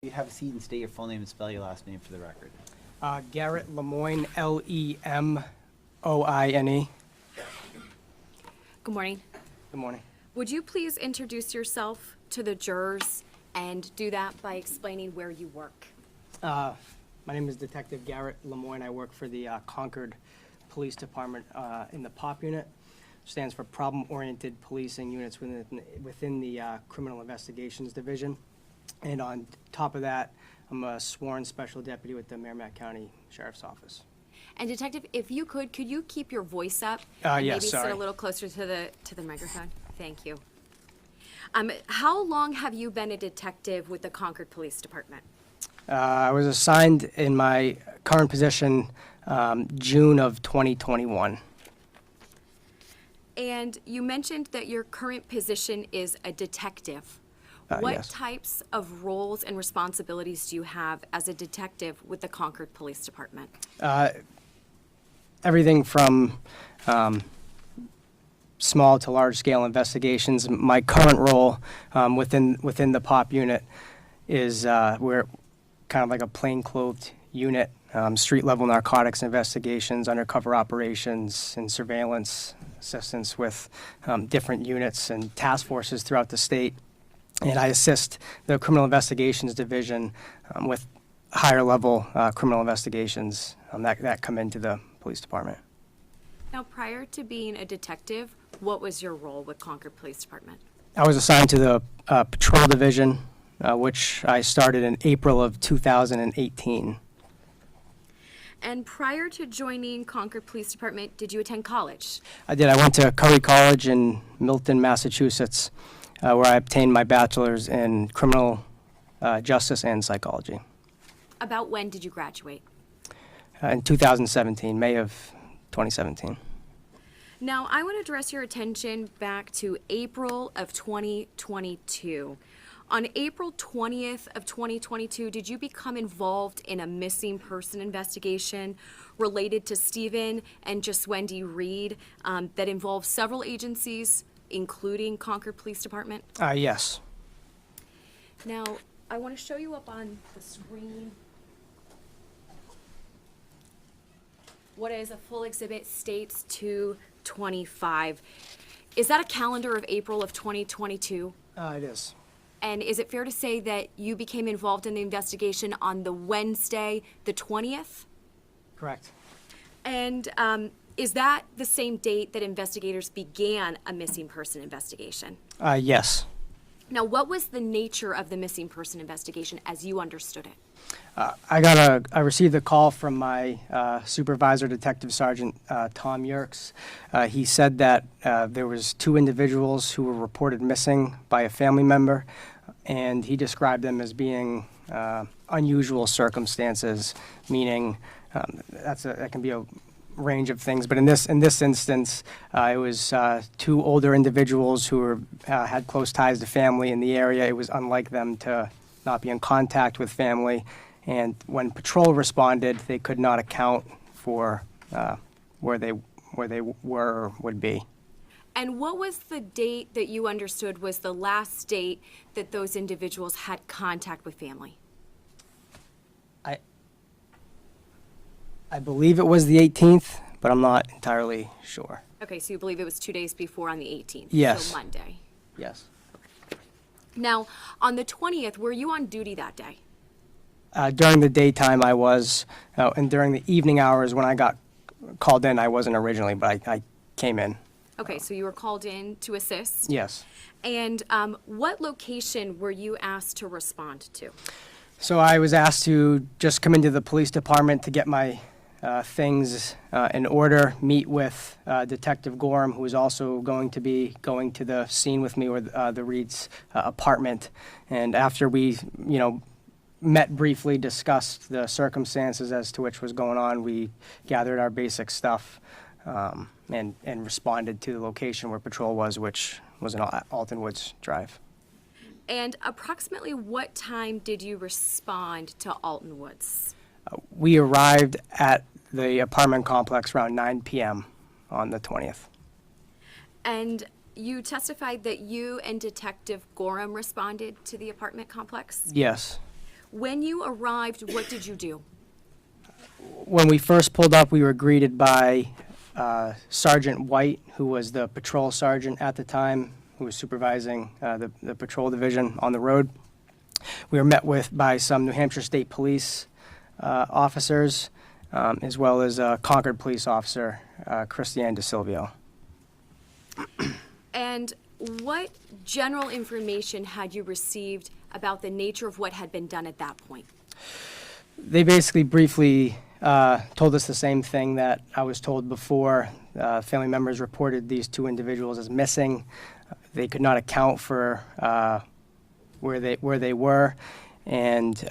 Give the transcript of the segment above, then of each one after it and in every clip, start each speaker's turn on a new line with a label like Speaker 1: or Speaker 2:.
Speaker 1: You have a seat and state your full name and spell your last name for the record.
Speaker 2: Garrett Lemoine, Lemoine.
Speaker 3: Good morning.
Speaker 2: Good morning.
Speaker 3: Would you please introduce yourself to the jurors and do that by explaining where you work?
Speaker 2: My name is Detective Garrett Lemoine. I work for the Concord Police Department in the POP unit. Stands for Problem-Oriented Policing Units within the Criminal Investigations Division. And on top of that, I'm a sworn special deputy with the Merrimack County Sheriff's Office.
Speaker 3: And Detective, if you could you keep your voice up?
Speaker 2: Yes,
Speaker 3: and maybe
Speaker 2: sorry.
Speaker 3: sit a little closer to the microphone? Thank you. How long have you been a detective with the Concord Police Department?
Speaker 2: I was assigned in my current position June of 2021.
Speaker 3: And you mentioned that your current position is a detective. What
Speaker 2: Yes.
Speaker 3: types of roles and responsibilities do you have as a detective with the Concord Police Department?
Speaker 2: Everything from small to large-scale investigations. My current role within the POP unit is we're kind of like a plainclothed unit, street-level narcotics investigations, undercover operations, and surveillance assistance with different units and task forces throughout the state. And I assist the Criminal Investigations Division with higher-level criminal investigations that come into the police department.
Speaker 3: Now, prior to being a detective, what was your role with Concord Police Department?
Speaker 2: I was assigned to the Patrol Division, which I started in April of 2018.
Speaker 3: And prior to joining Concord Police Department, did you attend college?
Speaker 2: I did. I went to Curry College in Milton, Massachusetts, where I obtained my bachelor's in criminal justice and psychology.
Speaker 3: About when did you graduate?
Speaker 2: In 2017, May of 2017.
Speaker 3: Now, I want to direct your attention back to April of 2022. On April 20th of 2022, did you become involved in a missing person investigation related to Stephen and Jaswendi Reed that involved several agencies, including Concord Police Department?
Speaker 2: Yes.
Speaker 3: Now, I want to show you up on the screen what is a full exhibit states 225. Is that a calendar of April of 2022?
Speaker 2: It is.
Speaker 3: And is it fair to say that you became involved in the investigation on the Wednesday, the 20th?
Speaker 2: Correct.
Speaker 3: And is that the same date that investigators began a missing person investigation?
Speaker 2: Yes.
Speaker 3: Now, what was the nature of the missing person investigation as you understood it?
Speaker 2: I received a call from my supervisor, Detective Sergeant Tom Yerkes. He said that there was two individuals who were reported missing by a family member, and he described them as being unusual circumstances, meaning that can be a range of things. But in this instance, it was two older individuals who had close ties to family in the area. It was unlike them to not be in contact with family. And when patrol responded, they could not account for where they were or would be.
Speaker 3: And what was the date that you understood was the last date that those individuals had contact with family?
Speaker 2: I believe it was the 18th, but I'm not entirely sure.
Speaker 3: Okay, so you believe it was 2 days before on the 18th?
Speaker 2: Yes.
Speaker 3: So Monday.
Speaker 2: Yes.
Speaker 3: Now, on the 20th, were you on duty that day?
Speaker 2: During the daytime, I was, and during the evening hours when I got called in, I wasn't originally, but I came in.
Speaker 3: Okay, so you were called in to assist?
Speaker 2: Yes.
Speaker 3: And what location were you asked to respond to?
Speaker 2: So I was asked to just come into the police department to get my things in order, meet with Detective Gorham, who is also going to be going to the scene with me, or the Reed's apartment. And after we, met briefly, discussed the circumstances as to which was going on, we gathered our basic stuff and responded to the location where patrol was, which was in Alton Woods Drive.
Speaker 3: And approximately what time did you respond to Alton Woods?
Speaker 2: We arrived at the apartment complex around 9 p.m. on the 20th.
Speaker 3: And you testified that you and Detective Gorham responded to the apartment complex?
Speaker 2: Yes.
Speaker 3: When you arrived, what did you do?
Speaker 2: When we first pulled up, we were greeted by Sergeant White, who was the patrol sergeant at the time, who was supervising the patrol division on the road. We were met with by some New Hampshire State Police officers, as well as a Concord police officer, Christiane DeSilvio.
Speaker 3: And what general information had you received about the nature of what had been done at that point?
Speaker 2: They basically briefly told us the same thing that I was told before. Family members reported these two individuals as missing. They could not account for where they were, and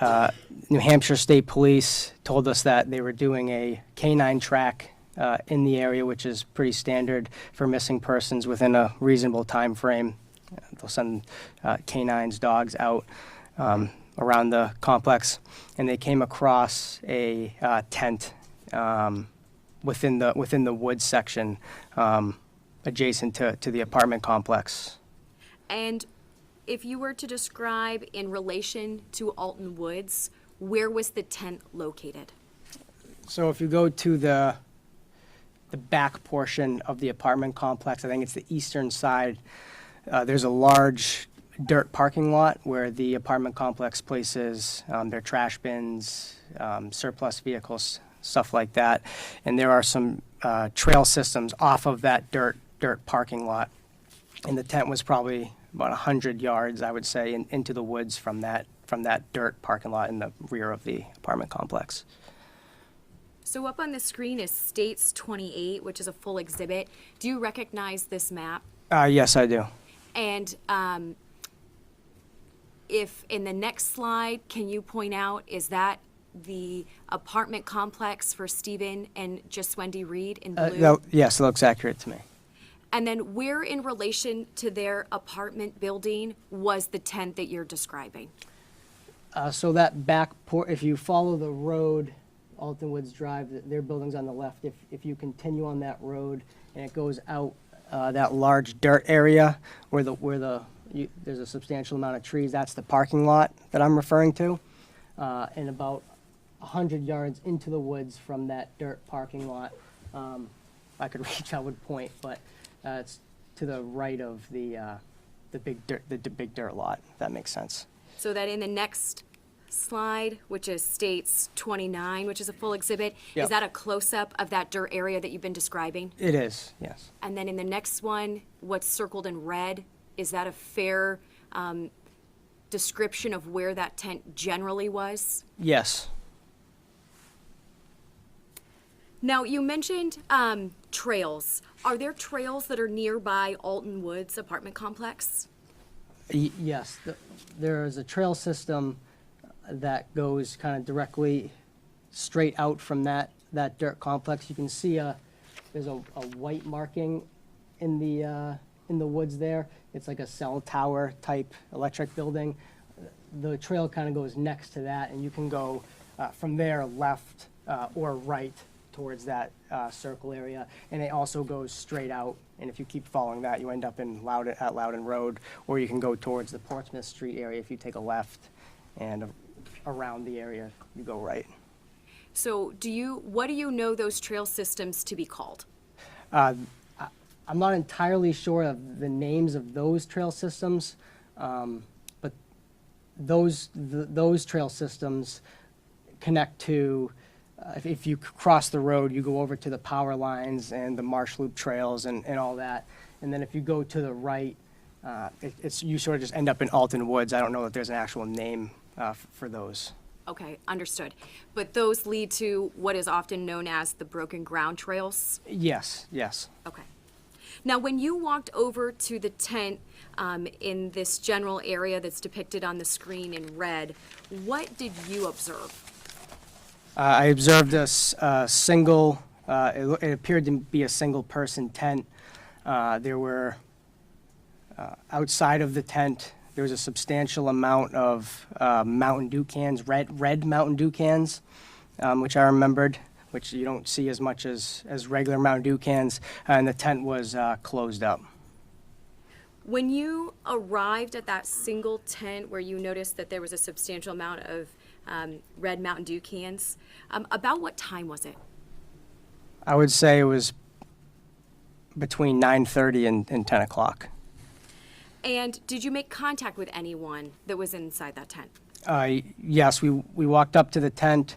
Speaker 2: New Hampshire State Police told us that they were doing a canine track in the area, which is pretty standard for missing persons within a reasonable time frame. They'll send canines, dogs out around the complex, and they came across a tent within the woods section adjacent to the apartment complex.
Speaker 3: And if you were to describe in relation to Alton Woods, where was the tent located?
Speaker 2: So if you go to the back portion of the apartment complex, I think it's the eastern side, there's a large dirt parking lot where the apartment complex places their trash bins, surplus vehicles, stuff like that. And there are some trail systems off of that dirt parking lot. And the tent was probably about 100 yards, I would say, into the woods from that dirt parking lot in the rear of the apartment complex.
Speaker 3: So up on the screen is States 28, which is a full exhibit. Do you recognize this map?
Speaker 2: Yes, I do.
Speaker 3: And if in the next slide, can you point out, is that the apartment complex for Stephen and Jeswendi Reed in blue?
Speaker 2: Yes, it looks accurate to me.
Speaker 3: And then where in relation to their apartment building was the tent that you're describing?
Speaker 2: So that back if you follow the road, Alton Woods Drive, their building's on the left. If you continue on that road and it goes out that large dirt area where there's a substantial amount of trees, that's the parking lot that I'm referring to. And about 100 yards into the woods from that dirt parking lot, I could reach, I would point, but it's to the right of the big dirt lot, if that makes sense.
Speaker 3: So that in the next slide, which is States 29, which is a full exhibit,
Speaker 2: Yep.
Speaker 3: is that a close-up of that dirt area that you've been describing?
Speaker 2: It is, yes.
Speaker 3: And then in the next one, what's circled in red, is that a fair description of where that tent generally was?
Speaker 2: Yes.
Speaker 3: Now, you mentioned trails. Are there trails that are nearby Alton Woods apartment complex?
Speaker 2: Yes, there is a trail system that goes kind of directly straight out from that dirt complex. You can see there's a white marking in the woods there. It's like a cell tower type electric building. The trail kind of goes next to that, and you can go from there left or right towards that circle area, and it also goes straight out. And if you keep following that, you end up at Loudon Road, or you can go towards the Portsmouth Street area if you take a left, and around the area you go right.
Speaker 3: So what do you know those trail systems to be called?
Speaker 2: I'm not entirely sure of the names of those trail systems, but those trail systems connect to. If you cross the road, you go over to the power lines and the Marsh Loop trails and all that. And then if you go to the right, you sort of just end up in Alton Woods. I don't know that there's an actual name for those.
Speaker 3: Okay, understood. But those lead to what is often known as the broken ground trails?
Speaker 2: Yes, yes.
Speaker 3: Okay. Now, when you walked over to the tent in this general area that's depicted on the screen in red, what did you observe?
Speaker 2: I observed a single, it appeared to be a single-person tent. There were, outside of the tent, there was a substantial amount of Mountain Dew cans, red Mountain Dew cans, which I remembered, which you don't see as much as regular Mountain Dew cans, and the tent was closed up.
Speaker 3: When you arrived at that single tent where you noticed that there was a substantial amount of red Mountain Dew cans. About what time was it?
Speaker 2: I would say it was between 9:30 and 10 o'clock.
Speaker 3: And did you make contact with anyone that was inside that tent?
Speaker 2: Yes, we walked up to the tent,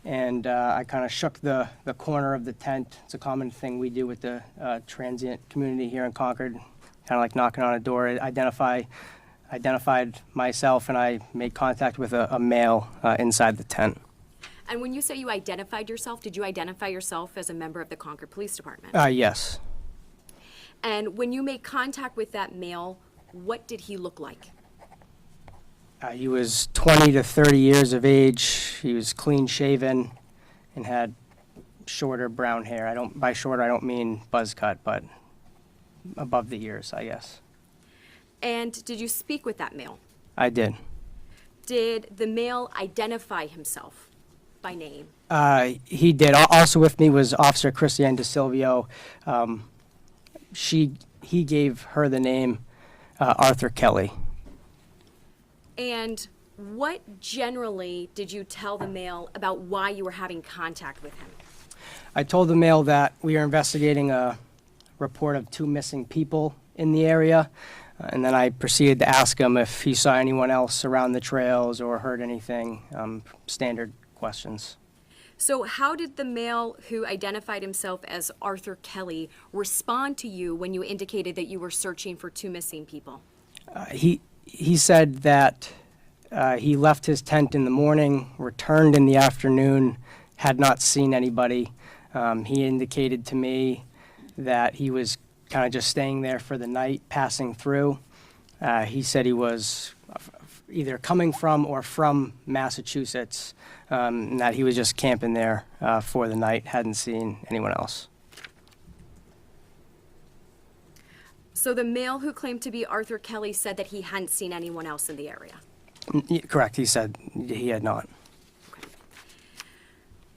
Speaker 2: and I kind of shook the corner of the tent. It's a common thing we do with the transient community here in Concord, kind of like knocking on a door. Identified myself, and I made contact with a male inside the tent.
Speaker 3: And when you say you identified yourself, did you identify yourself as a member of the Concord Police Department?
Speaker 2: Yes.
Speaker 3: And when you made contact with that male, what did he look like?
Speaker 2: He was 20 to 30 years of age. He was clean shaven and had shorter brown hair. By shorter, I don't mean buzz cut, but above the ears, I guess.
Speaker 3: And did you speak with that male?
Speaker 2: I did.
Speaker 3: Did the male identify himself by name?
Speaker 2: He did. Also with me was Officer Christiane DeSilvio. He gave her the name Arthur Kelly.
Speaker 3: And what generally did you tell the male about why you were having contact with him?
Speaker 2: I told the male that we are investigating a report of 2 missing people in the area, and then I proceeded to ask him if he saw anyone else around the trails or heard anything, standard questions.
Speaker 3: So how did the male who identified himself as Arthur Kelly respond to you when you indicated that you were searching for 2 missing people?
Speaker 2: He said that he left his tent in the morning, returned in the afternoon, had not seen anybody. He indicated to me that he was kind of just staying there for the night, passing through. He said he was either coming from or from Massachusetts, and that he was just camping there for the night, hadn't seen anyone else.
Speaker 3: So the male who claimed to be Arthur Kelly said that he hadn't seen anyone else in the area.
Speaker 2: Correct, he said he had not.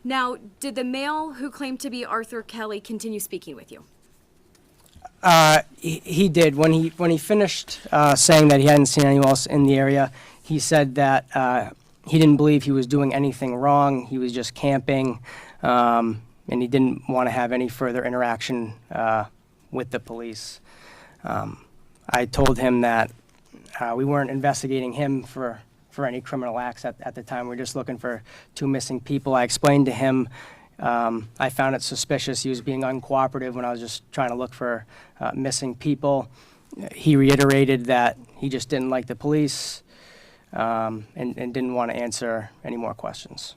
Speaker 3: Now, did the male who claimed to be Arthur Kelly continue speaking with you?
Speaker 2: He did. When he finished saying that he hadn't seen anyone else in the area, he said that he didn't believe he was doing anything wrong. He was just camping, and he didn't want to have any further interaction with the police. I told him that we weren't investigating him for any criminal acts at the time. We were just looking for 2 missing people. I explained to him I found it suspicious he was being uncooperative when I was just trying to look for missing people. He reiterated that he just didn't like the police and didn't want to answer any more questions.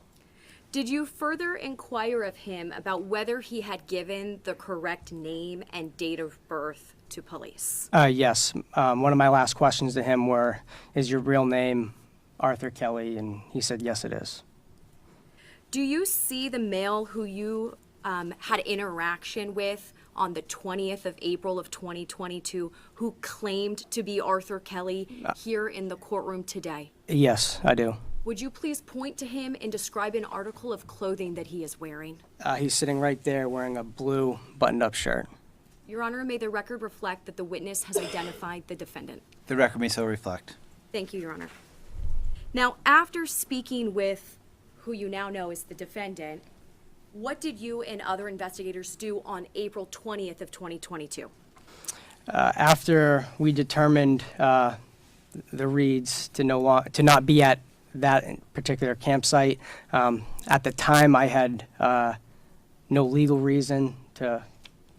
Speaker 3: Did you further inquire of him about whether he had given the correct name and date of birth to police?
Speaker 2: Yes. One of my last questions to him were, is your real name Arthur Kelly? And he said, yes, it is.
Speaker 3: Do you see the male who you had interaction with on the 20th of April of 2022 who claimed to be Arthur Kelly here in the courtroom today?
Speaker 2: Yes, I do.
Speaker 3: Would you please point to him and describe an article of clothing that he is wearing?
Speaker 2: He's sitting right there wearing a blue buttoned-up shirt.
Speaker 3: Your Honor, may the record reflect that the witness has identified the defendant.
Speaker 1: The record may so reflect.
Speaker 3: Thank you, Your Honor. Now, after speaking with who you now know is the defendant, what did you and other investigators do on April 20th of 2022?
Speaker 2: After we determined the Reeds to not be at that particular campsite, at the time I had no legal reason to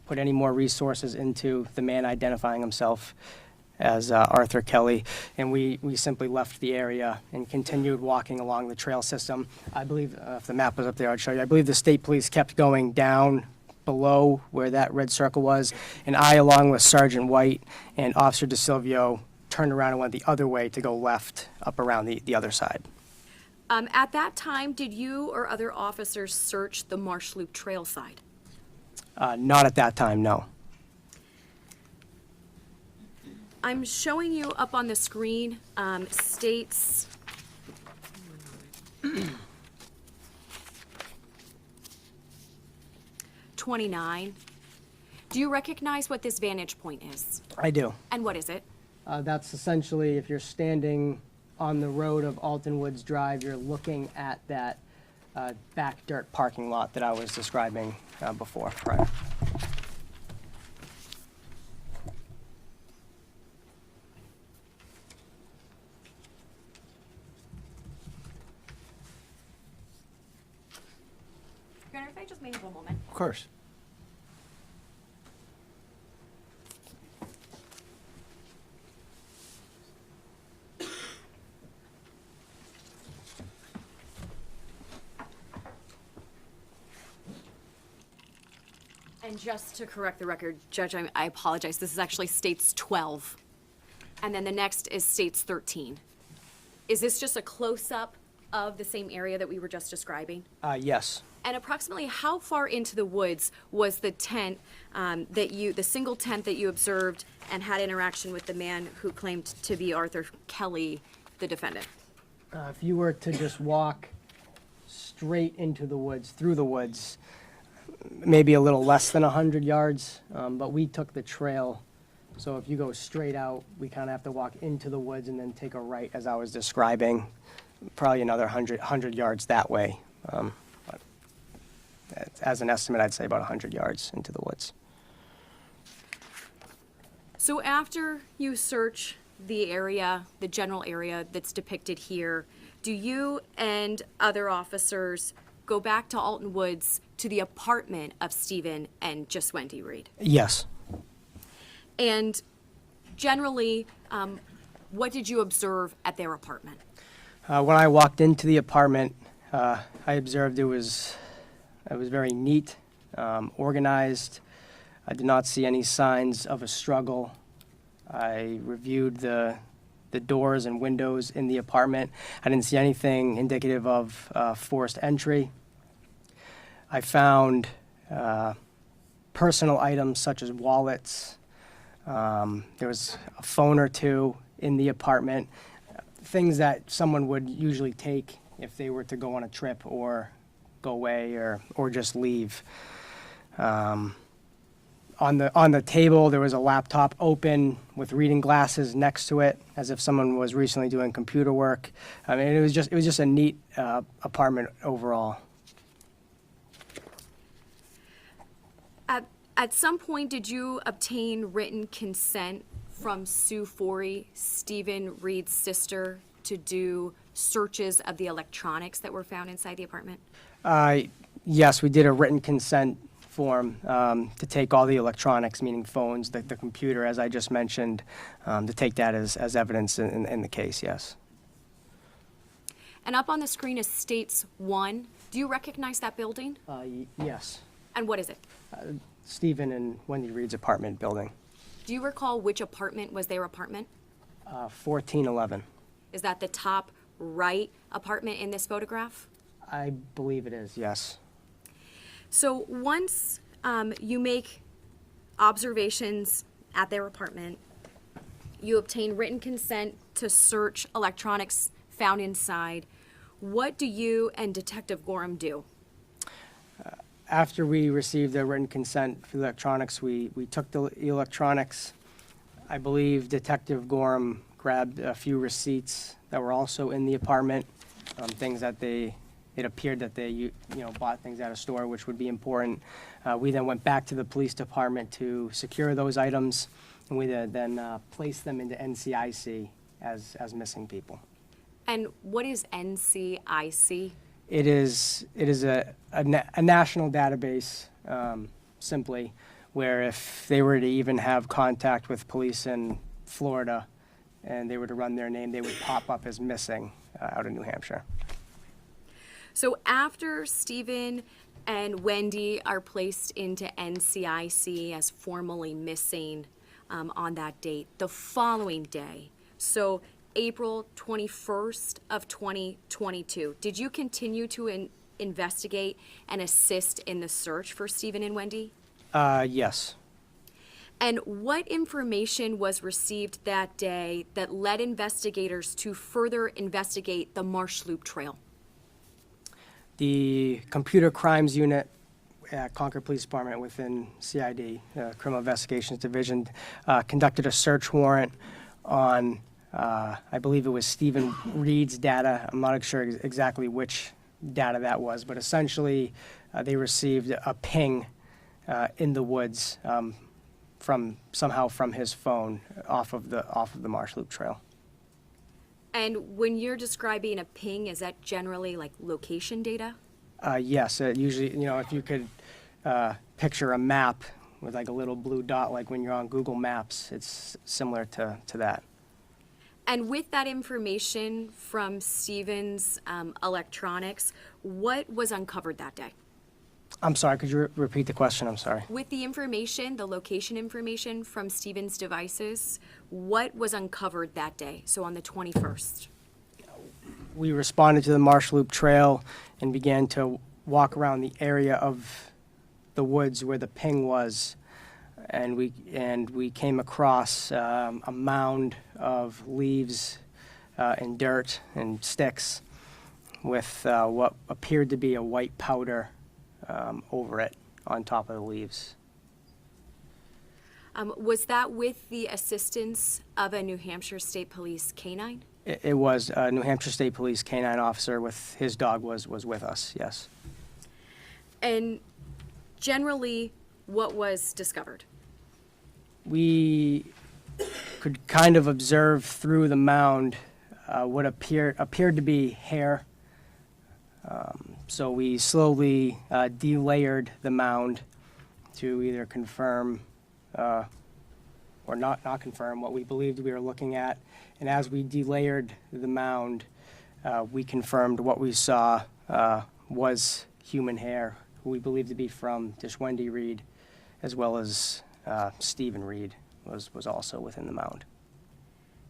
Speaker 2: put any more resources into the man identifying himself as Arthur Kelly, and we simply left the area and continued walking along the trail system. I believe, if the map was up there, I'd show you. I believe the state police kept going down below where that red circle was, and I, along with Sergeant White and Officer DeSilvio, turned around and went the other way to go left up around the other side.
Speaker 3: At that time, did you or other officers search the Marsh Loop trail side?
Speaker 2: Not at that time, no.
Speaker 3: I'm showing you up on the screen, states 29. Do you recognize what this vantage point is?
Speaker 2: I do.
Speaker 3: And what is it?
Speaker 2: That's essentially if you're standing on the road of Alton Woods Drive, you're looking at that back dirt parking lot that I was describing before, prior.
Speaker 3: Your Honor, if I just may have a moment.
Speaker 1: Of course.
Speaker 3: And just to correct the record, Judge, I apologize, this is actually states 12. And then the next is states 13. Is this just a close-up of the same area that we were just describing?
Speaker 2: Yes.
Speaker 3: And approximately how far into the woods was the tent the single tent that you observed and had interaction with the man who claimed to be Arthur Kelly, the defendant?
Speaker 2: If you were to just walk straight into the woods, through the woods, maybe a little less than 100 yards, but we took the trail. So if you go straight out, we kind of have to walk into the woods and then take a right, as I was describing, probably another 100 yards that way. But as an estimate, I'd say about 100 yards into the woods.
Speaker 3: So after you search the area, the general area that's depicted here, do you and other officers go back to Alton Woods to the apartment of Stephen and just Wendy Reed?
Speaker 2: Yes.
Speaker 3: And generally, what did you observe at their apartment?
Speaker 2: When I walked into the apartment, I observed it was very neat, organized. I did not see any signs of a struggle. I reviewed the doors and windows in the apartment. I didn't see anything indicative of forced entry. I found personal items such as wallets. There was a phone or two in the apartment, things that someone would usually take if they were to go on a trip or go away or just leave. On the table, there was a laptop open with reading glasses next to it, as if someone was recently doing computer work. I mean, it was just a neat apartment overall.
Speaker 3: At some point, did you obtain written consent from Sue Forey, Stephen Reed's sister, to do searches of the electronics that were found inside the apartment?
Speaker 2: Yes, we did a written consent form to take all the electronics, meaning phones, the computer, as I just mentioned, to take that as evidence in the case, yes.
Speaker 3: And up on the screen is States 1. Do you recognize that building?
Speaker 2: Yes.
Speaker 3: And what is it?
Speaker 2: Stephen and Wendy Reed's apartment building,
Speaker 3: Do you recall which apartment was their apartment?
Speaker 2: 1411.
Speaker 3: Is that the top right apartment in this photograph?
Speaker 2: I believe it is, yes.
Speaker 3: So once you make observations at their apartment, you obtain written consent to search electronics found inside. What do you and Detective Gorham do?
Speaker 2: After we received the written consent for the electronics, we took the electronics. I believe Detective Gorham grabbed a few receipts that were also in the apartment, things that it appeared that they bought things at a store, which would be important. We then went back to the police department to secure those items, and we then placed them into NCIC as missing people.
Speaker 3: And what is NCIC?
Speaker 2: It is a national database, simply, where if they were to even have contact with police in Florida and they were to run their name, they would pop up as missing out of New Hampshire.
Speaker 3: So after Stephen and Wendy are placed into NCIC as formally missing on that date, the following day, so April 21st of 2022, did you continue to investigate and assist in the search for Stephen and Wendy?
Speaker 2: Yes.
Speaker 3: And what information was received that day that led investigators to further investigate the Marsh Loop Trail?
Speaker 2: The Computer Crimes Unit at Concord Police Department within CID, Criminal Investigations Division, conducted a search warrant on I believe it was Stephen Reed's data. I'm not sure exactly which data that was, but essentially they received a ping in the woods from his phone off of the Marsh Loop Trail.
Speaker 3: And when you're describing a ping, is that generally like location data?
Speaker 2: Yes, usually, if you could picture a map with like a little blue dot, like when you're on Google Maps, it's similar to that.
Speaker 3: And with that information from Stevens Electronics, what was uncovered that day?
Speaker 2: I'm sorry, could you repeat the question? I'm sorry.
Speaker 3: With the information, the location information from Stevens Devices, what was uncovered that day? So on the 21st.
Speaker 2: We responded to the Marsh Loop Trail and began to walk around the area of the woods where the ping was, and we came across a mound of leaves and dirt and sticks with what appeared to be a white powder over it on top of the leaves.
Speaker 3: Was that with the assistance of a New Hampshire State Police canine?
Speaker 2: It was a New Hampshire State Police canine officer with his dog was with us, yes.
Speaker 3: And generally, what was discovered?
Speaker 2: We could kind of observe through the mound what appeared to be hair. So we slowly delayered the mound to either confirm or not confirm what we believed we were looking at. And as we delayered the mound, we confirmed what we saw was human hair, who we believed to be from Dishwendy Reed, as well as Stephen Reed was also within the mound.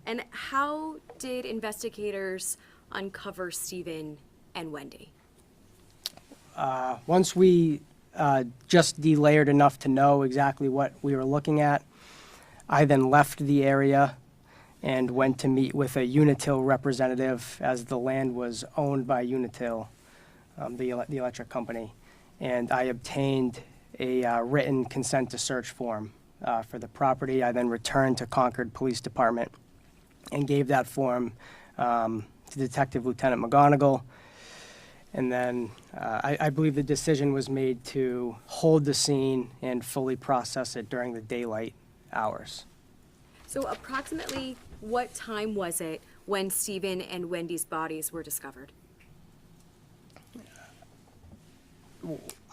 Speaker 3: And how did investigators uncover Stephen and Wendy?
Speaker 2: Once we just delayered enough to know exactly what we were looking at, I then left the area and went to meet with a Unitil representative, as the land was owned by Unitil, the electric company. And I obtained a written consent to search form for the property. I then returned to Concord Police Department and gave that form to Detective Lieutenant McGonigal. And then I believe the decision was made to hold the scene and fully process it during the daylight hours.
Speaker 3: So approximately what time was it when Stephen and Wendy's bodies were discovered?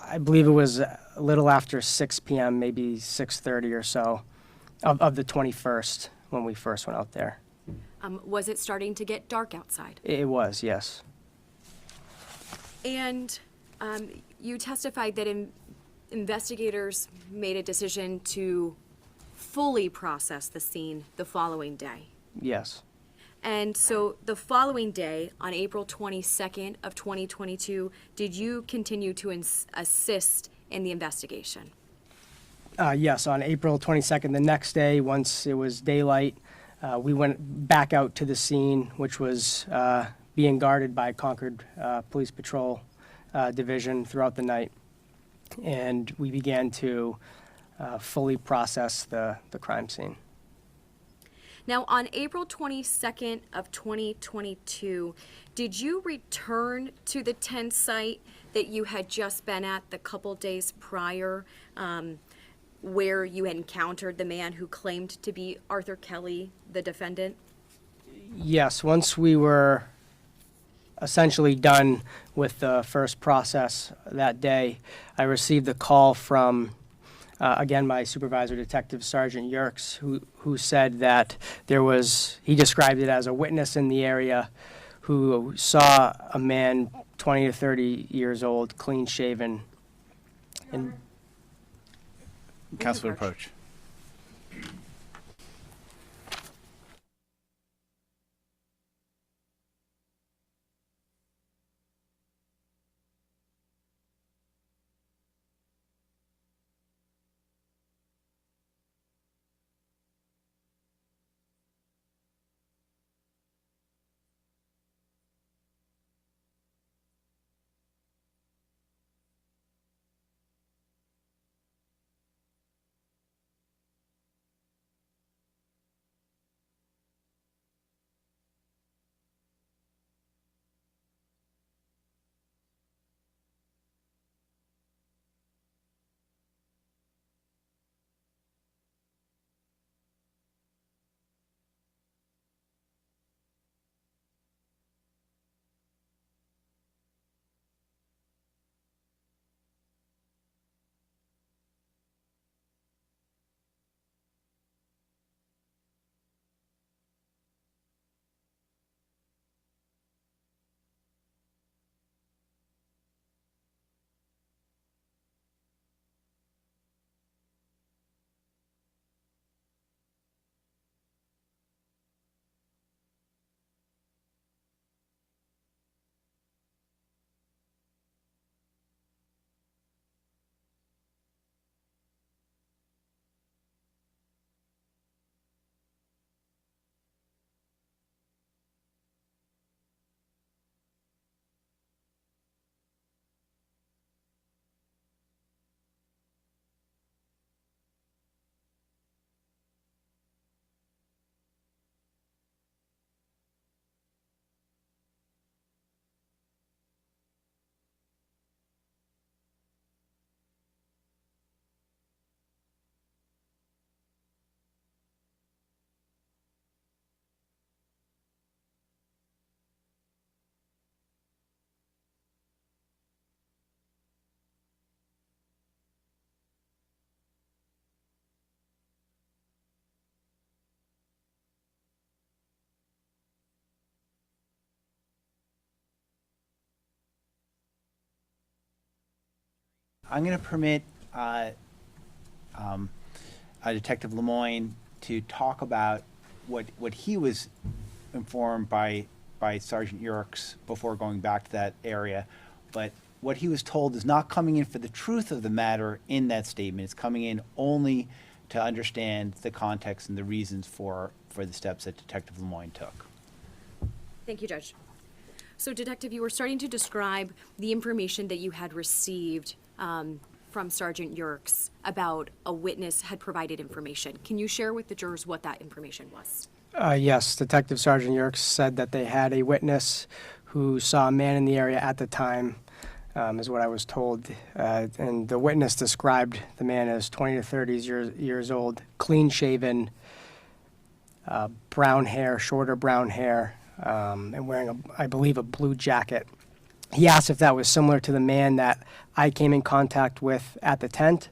Speaker 2: I believe it was a little after 6 p.m., maybe 6:30 or so, of the 21st when we first went out there.
Speaker 3: Was it starting to get dark outside?
Speaker 2: It was, yes.
Speaker 3: And you testified that investigators made a decision to fully process the scene the following day.
Speaker 2: Yes.
Speaker 3: And so the following day, on April 22nd of 2022, did you continue to assist in the investigation?
Speaker 2: Yes, on April 22nd, the next day, once it was daylight, we went back out to the scene, which was being guarded by Concord Police Patrol Division throughout the night. And we began to fully process the crime scene.
Speaker 3: Now, on April 22nd of 2022, did you return to the tent site that you had just been at the couple days prior, where you had encountered the man who claimed to be Arthur Kelly, the defendant?
Speaker 2: Yes, once we were essentially done with the first process that day, I received a call from again, my supervisor, Detective Sergeant Yerkes, who said that he described it as a witness in the area who saw a man 20 to 30 years old, clean shaven. And
Speaker 1: Counselor Approach. I'm going to permit Detective Lemoyne to talk about what he was informed by Sergeant Yerkes before going back to that area. But what he was told is not coming in for the truth of the matter in that statement. It's coming in only to understand the context and the reasons for the steps that Detective Lemoyne took.
Speaker 3: Thank you, Judge. So, Detective, you were starting to describe the information that you had received from Sergeant Yerkes about a witness had provided information. Can you share with the jurors what that information was?
Speaker 2: Yes, Detective Sergeant Yerkes said that they had a witness who saw a man in the area at the time, is what I was told. And the witness described the man as 20 to 30 years old, clean-shaven, brown hair, shorter brown hair, and wearing, I believe, a blue jacket. He asked if that was similar to the man that I came in contact with at the tent.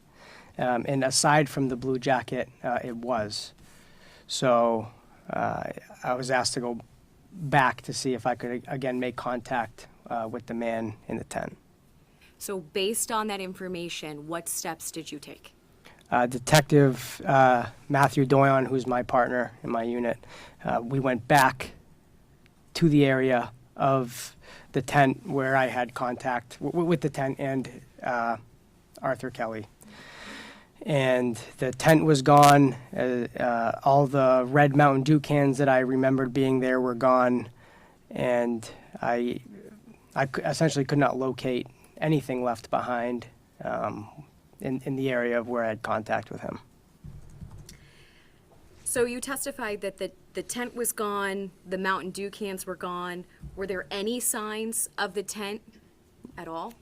Speaker 2: And aside from the blue jacket, it was. So I was asked to go back to see if I could, again, make contact with the man in the tent.
Speaker 3: So, based on that information, what steps did you take?
Speaker 2: Detective Matthew Doyon, who's my partner in my unit, we went back to the area of the tent where I had contact with the tent and Arthur Kelly. And the tent was gone. All the red Mountain Dew cans that I remembered being there were gone. And I essentially could not locate anything left behind in the area of where I had contact with him.
Speaker 3: So you testified that the tent was gone, the Mountain Dew cans were gone. Were there any signs of the tent at all?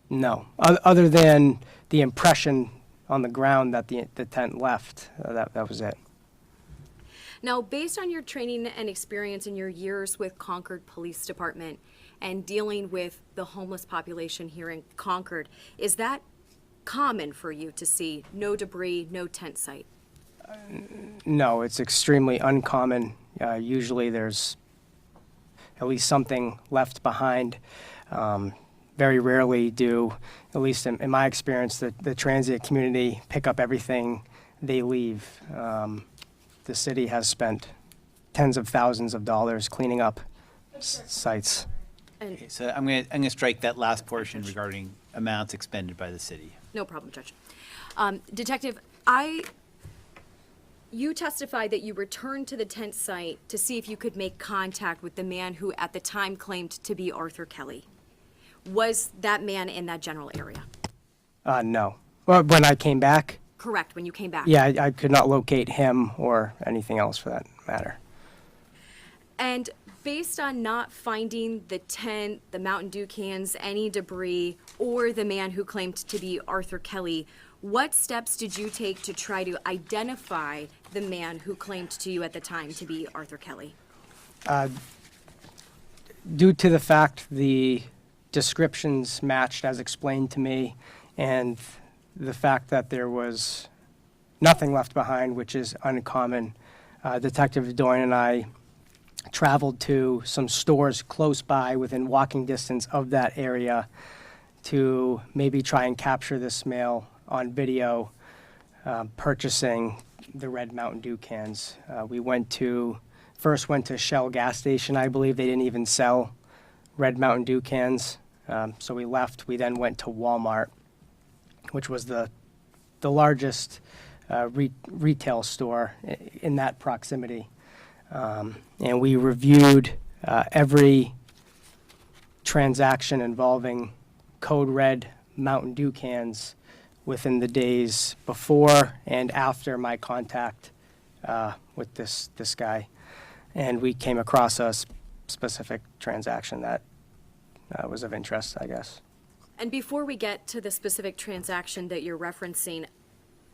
Speaker 2: No, other than the impression on the ground that the tent left. That was it.
Speaker 3: Now, based on your training and experience in your years with Concord Police Department and dealing with the homeless population here in Concord, is that common for you to see no debris, no tent site?
Speaker 2: No, it's extremely uncommon. Usually there's at least something left behind. Very rarely do, at least in my experience, the transient community pick up everything they leave. The city has spent tens of thousands of dollars cleaning up sites.
Speaker 3: And
Speaker 1: So I'm gonna strike that last portion regarding amounts expended by the city.
Speaker 3: no problem, Judge. Detective, you testified that you returned to the tent site to see if you could make contact with the man who at the time claimed to be Arthur Kelly. Was that man in that general area?
Speaker 2: No. Well, when I came back,
Speaker 3: Correct, when you came back?
Speaker 2: yeah, I could not locate him or anything else for that matter.
Speaker 3: And based on not finding the tent, the Mountain Dew cans, any debris, or the man who claimed to be Arthur Kelly, what steps did you take to try to identify the man who claimed to you at the time to be Arthur Kelly?
Speaker 2: Due to the fact the descriptions matched as explained to me, and the fact that there was nothing left behind, which is uncommon, Detective Doyle and I traveled to some stores close by within walking distance of that area to maybe try and capture this male on video purchasing the red Mountain Dew cans. We first went to Shell gas station. I believe they didn't even sell red Mountain Dew cans. So we left. We then went to Walmart, which was the largest retail store in that proximity. And we reviewed every transaction involving Code Red Mountain Dew cans within the days before and after my contact with this guy. And we came across a specific transaction that was of interest, I guess.
Speaker 3: And before we get to the specific transaction that you're referencing,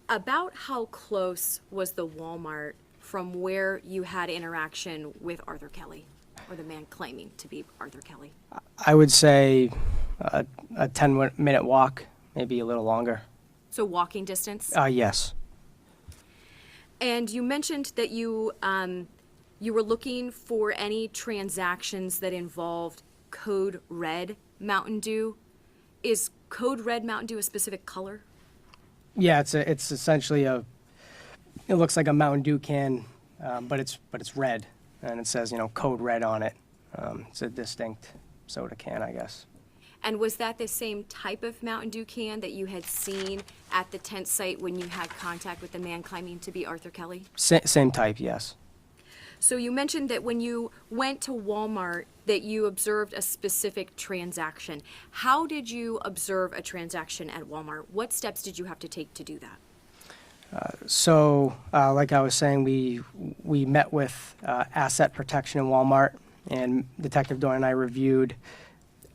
Speaker 3: about how close was the Walmart from where you had interaction with Arthur Kelly, or the man claiming to be Arthur Kelly?
Speaker 2: I would say a 10-minute walk, maybe a little longer.
Speaker 3: So walking distance?
Speaker 2: Yes.
Speaker 3: And you mentioned that you were looking for any transactions that involved Code Red Mountain Dew. is Code Red Mountain Dew a specific color?
Speaker 2: Yeah, it's essentially it looks like a Mountain Dew can, but it's red, and it says, Code Red on it. It's a distinct soda can, I guess.
Speaker 3: And was that the same type of Mountain Dew can that you had seen at the tent site when you had contact with the man claiming to be Arthur Kelly?
Speaker 2: Same type, yes.
Speaker 3: So you mentioned that when you went to Walmart that you observed a specific transaction. How did you observe a transaction at Walmart? What steps did you have to take to do that?
Speaker 2: So, like I was saying, we met with asset protection in Walmart, and Detective Doyle and I reviewed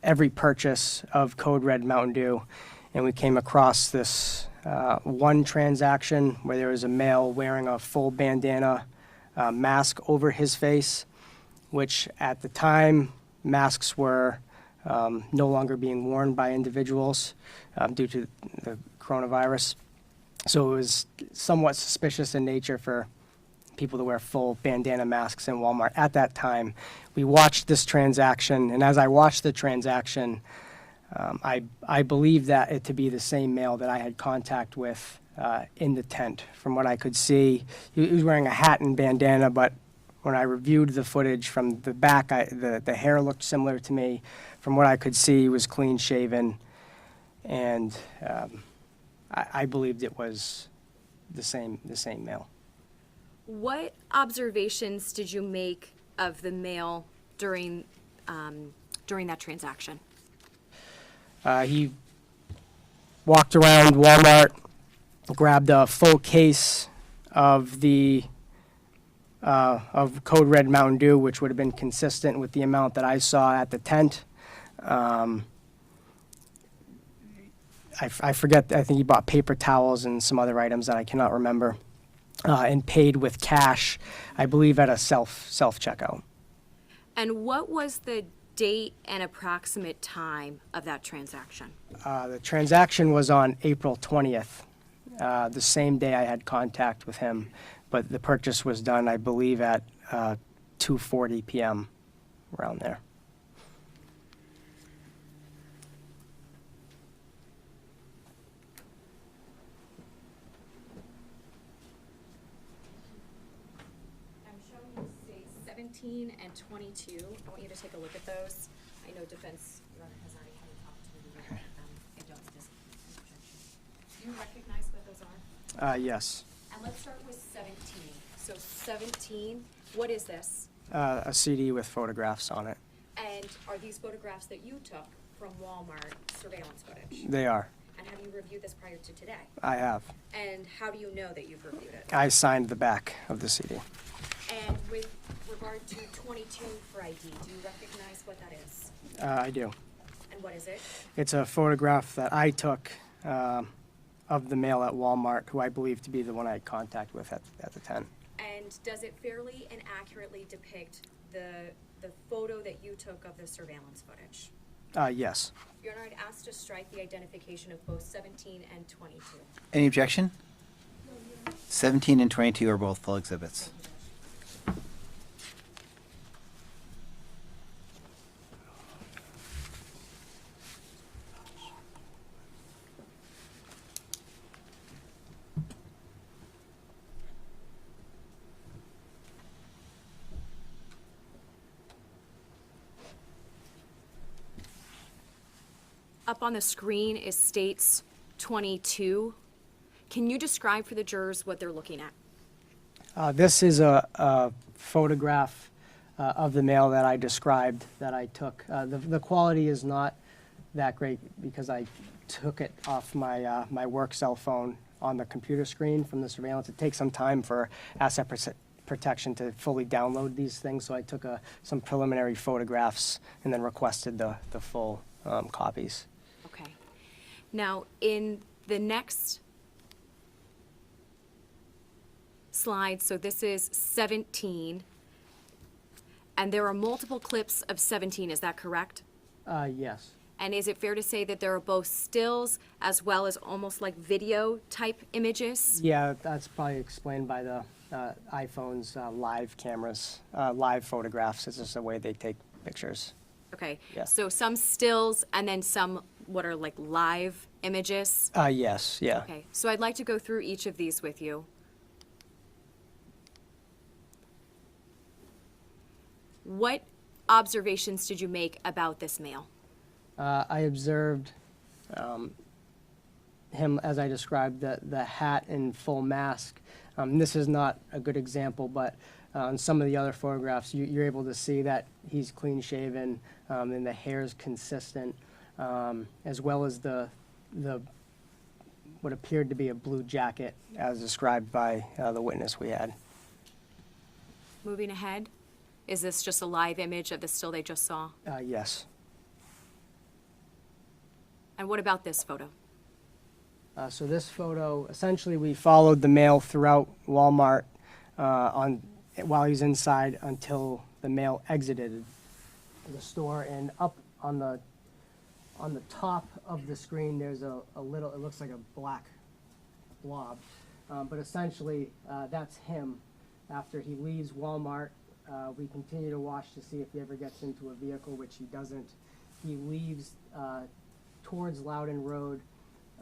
Speaker 2: every purchase of Code Red Mountain Dew, and we came across this one transaction where there was a male wearing a full bandana mask over his face, which at the time masks were no longer being worn by individuals due to the coronavirus. So it was somewhat suspicious in nature for people to wear full bandana masks in Walmart. At that time, we watched this transaction, and as I watched the transaction, I believed that it to be the same male that I had contact with in the tent. From what I could see, he was wearing a hat and bandana, but when I reviewed the footage from the back, the hair looked similar to me. From what I could see, he was clean shaven, and I believed it was the same male.
Speaker 3: What observations did you make of the male during that transaction?
Speaker 2: He walked around Walmart, grabbed a full case of of Code Red Mountain Dew, which would have been consistent with the amount that I saw at the tent. I forget, I think he bought paper towels and some other items that I cannot remember, and paid with cash, I believe at a self-checkout.
Speaker 3: And what was the date and approximate time of that transaction?
Speaker 2: The transaction was on April 20th, the same day I had contact with him, but the purchase was done, I believe, at 2:40 p.m., around there.
Speaker 3: I'm showing you states 17 and 22. I want you to take a look at those. I know defense has already had an opportunity to look at them. I don't this objection. Do you recognize what those are?
Speaker 2: Yes.
Speaker 3: And let's start with 17. So 17, what is this?
Speaker 2: A CD with photographs on it.
Speaker 3: And are these photographs that you took from Walmart surveillance footage?
Speaker 2: They are.
Speaker 3: And have you reviewed this prior to today?
Speaker 2: I have.
Speaker 3: And how do you know that you've reviewed it?
Speaker 2: I signed the back of the CD.
Speaker 3: And with regard to 22 for ID, do you recognize what that is?
Speaker 2: I do.
Speaker 3: And what is it?
Speaker 2: It's a photograph that I took of the male at Walmart, who I believe to be the one I had contact with at the tent.
Speaker 3: And does it fairly and accurately depict the photo that you took of the surveillance footage?
Speaker 2: Yes.
Speaker 3: Your Honor, I'd ask to strike the identification of both 17 and 22.
Speaker 1: Any objection? 17 and 22 are both full exhibits.
Speaker 3: Up on the screen is states 22. Can you describe for the jurors what they're looking at?
Speaker 2: This is a photograph of the male that I described that I took. The quality is not that great because I took it off my work cell phone on the computer screen from the surveillance. It takes some time for asset protection to fully download these things, so I took some preliminary photographs and then requested the full copies.
Speaker 3: Okay. Now, in the next slide, so this is 17, and there are multiple clips of 17, is that correct?
Speaker 2: Yes.
Speaker 3: And is it fair to say that there are both stills as well as almost like video type images?
Speaker 2: Yeah, that's probably explained by the iPhone's live cameras, live photographs. It's just the way they take pictures.
Speaker 3: Okay,
Speaker 2: Yeah.
Speaker 3: so some stills and then some what are like live images?
Speaker 2: Yes, yeah.
Speaker 3: Okay, so I'd like to go through each of these with you. What observations did you make about this male?
Speaker 2: I observed him, as I described, the hat and full mask. This is not a good example, but on some of the other photographs, you're able to see that he's clean shaven and the hair is consistent, as well as the what appeared to be a blue jacket, as described by the witness we had.
Speaker 3: Moving ahead, is this just a live image of the still they just saw?
Speaker 2: Yes.
Speaker 3: And what about this photo?
Speaker 2: So this photo, essentially, we followed the male throughout Walmart while he was inside until the male exited the store. And up on the top of the screen, there's a little, it looks like a black blob. But essentially, that's him. After he leaves Walmart, we continue to watch to see if he ever gets into a vehicle, which he doesn't. He leaves towards Loudon Road,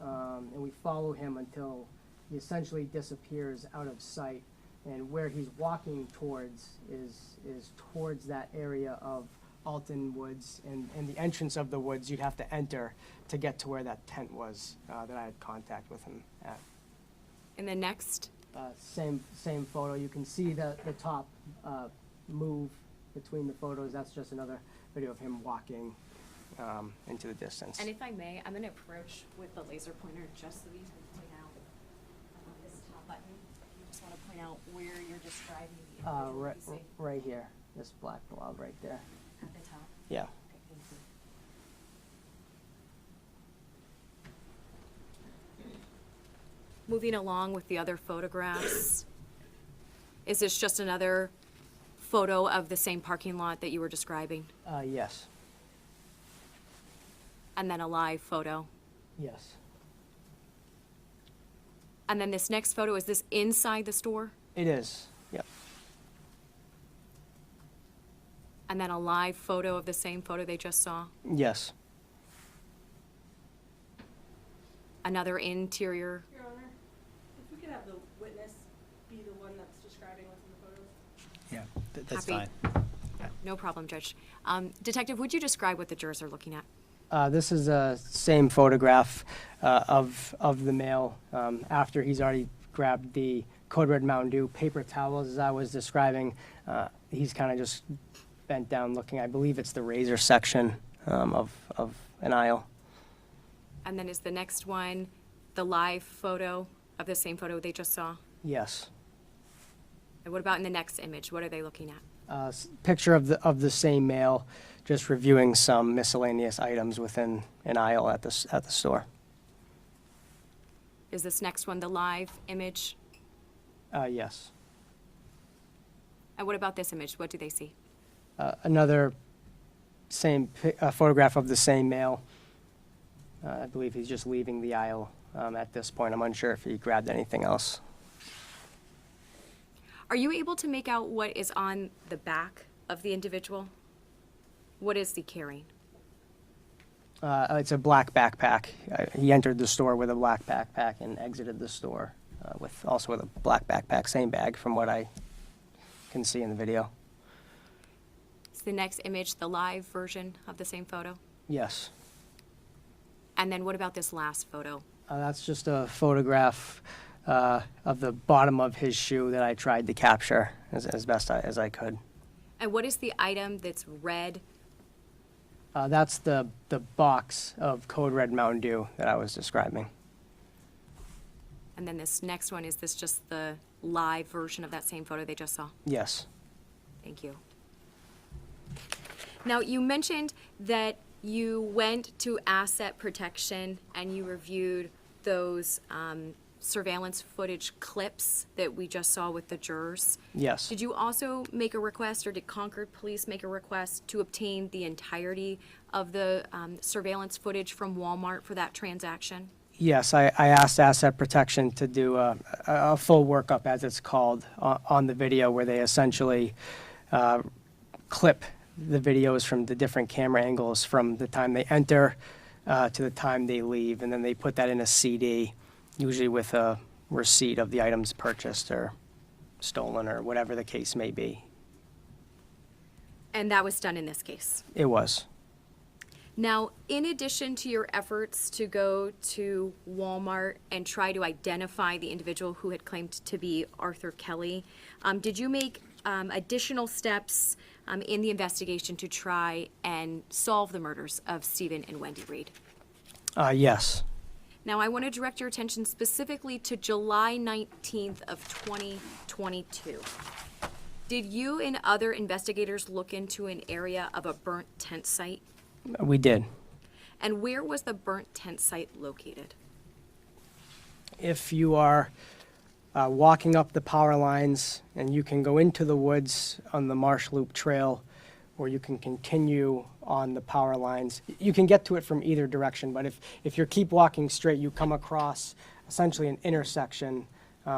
Speaker 2: and we follow him until he essentially disappears out of sight. And where he's walking towards is towards that area of Alton Woods, and the entrance of the woods you'd have to enter to get to where that tent was that I had contact with him at.
Speaker 3: In the next,
Speaker 2: Same photo. You can see the top move between the photos. That's just another video of him walking into the distance.
Speaker 3: and if I may, I'm gonna approach with the laser pointer just so you can point out this top button. If you just wanna point out where you're describing the individual
Speaker 2: Right,
Speaker 3: you see
Speaker 2: right here, this black blob right there.
Speaker 3: at the top.
Speaker 2: Yeah.
Speaker 3: Okay, thank you. Moving along with the other photographs, is this just another photo of the same parking lot that you were describing?
Speaker 2: Yes.
Speaker 3: And then a live photo?
Speaker 2: Yes.
Speaker 3: And then this next photo, is this inside the store?
Speaker 2: It is. Yep.
Speaker 3: And then a live photo of the same photo they just saw?
Speaker 2: Yes.
Speaker 3: Another interior?
Speaker 4: Your Honor, if we could have the witness be the one that's describing what's in the photos.
Speaker 1: Yeah, that's
Speaker 3: Happy.
Speaker 1: fine.
Speaker 3: No problem, Judge. Detective, would you describe what the jurors are looking at?
Speaker 2: This is a same photograph of the male after he's already grabbed the Code Red Mountain Dew paper towels, as I was describing. He's kind of just bent down looking. I believe it's the razor section of an aisle.
Speaker 3: And then is the next one the live photo of the same photo they just saw?
Speaker 2: Yes.
Speaker 3: And what about in the next image? What are they looking at?
Speaker 2: Picture of the same male, just reviewing some miscellaneous items within an aisle at the store.
Speaker 3: Is this next one the live image?
Speaker 2: Yes.
Speaker 3: And what about this image? What do they see?
Speaker 2: Another photograph of the same male. I believe he's just leaving the aisle at this point. I'm unsure if he grabbed anything else.
Speaker 3: Are you able to make out what is on the back of the individual? What is he carrying?
Speaker 2: It's a black backpack. He entered the store with a black backpack and exited the store with a black backpack, same bag from what I can see in the video.
Speaker 3: Is the next image the live version of the same photo?
Speaker 2: Yes.
Speaker 3: And then what about this last photo?
Speaker 2: That's just a photograph of the bottom of his shoe that I tried to capture as best as I could.
Speaker 3: And what is the item that's red?
Speaker 2: That's the box of Code Red Mountain Dew that I was describing.
Speaker 3: And then this next one, is this just the live version of that same photo they just saw?
Speaker 2: Yes.
Speaker 3: Thank you. Now, you mentioned that you went to asset protection and you reviewed those surveillance footage clips that we just saw with the jurors.
Speaker 2: Yes.
Speaker 3: Did you also make a request, or did Concord Police make a request to obtain the entirety of the surveillance footage from Walmart for that transaction?
Speaker 2: Yes, I asked Asset Protection to do a full workup, as it's called, on the video, where they essentially clip the videos from the different camera angles from the time they enter to the time they leave, and then they put that in a CD, usually with a receipt of the items purchased or stolen or whatever the case may be.
Speaker 3: And that was done in this case.
Speaker 2: It was.
Speaker 3: Now, in addition to your efforts to go to Walmart and try to identify the individual who had claimed to be Arthur Kelly, did you make additional steps in the investigation to try and solve the murders of Stephen and Wendy Reed?
Speaker 2: Yes.
Speaker 3: Now, I want to direct your attention specifically to July 19th of 2022. Did you and other investigators look into an area of a burnt tent site?
Speaker 2: We did.
Speaker 3: And where was the burnt tent site located?
Speaker 2: If you are walking up the power lines and you can go into the woods on the Marsh Loop Trail, or you can continue on the power lines. You can get to it from either direction, but if you keep walking straight, you come across essentially an intersection,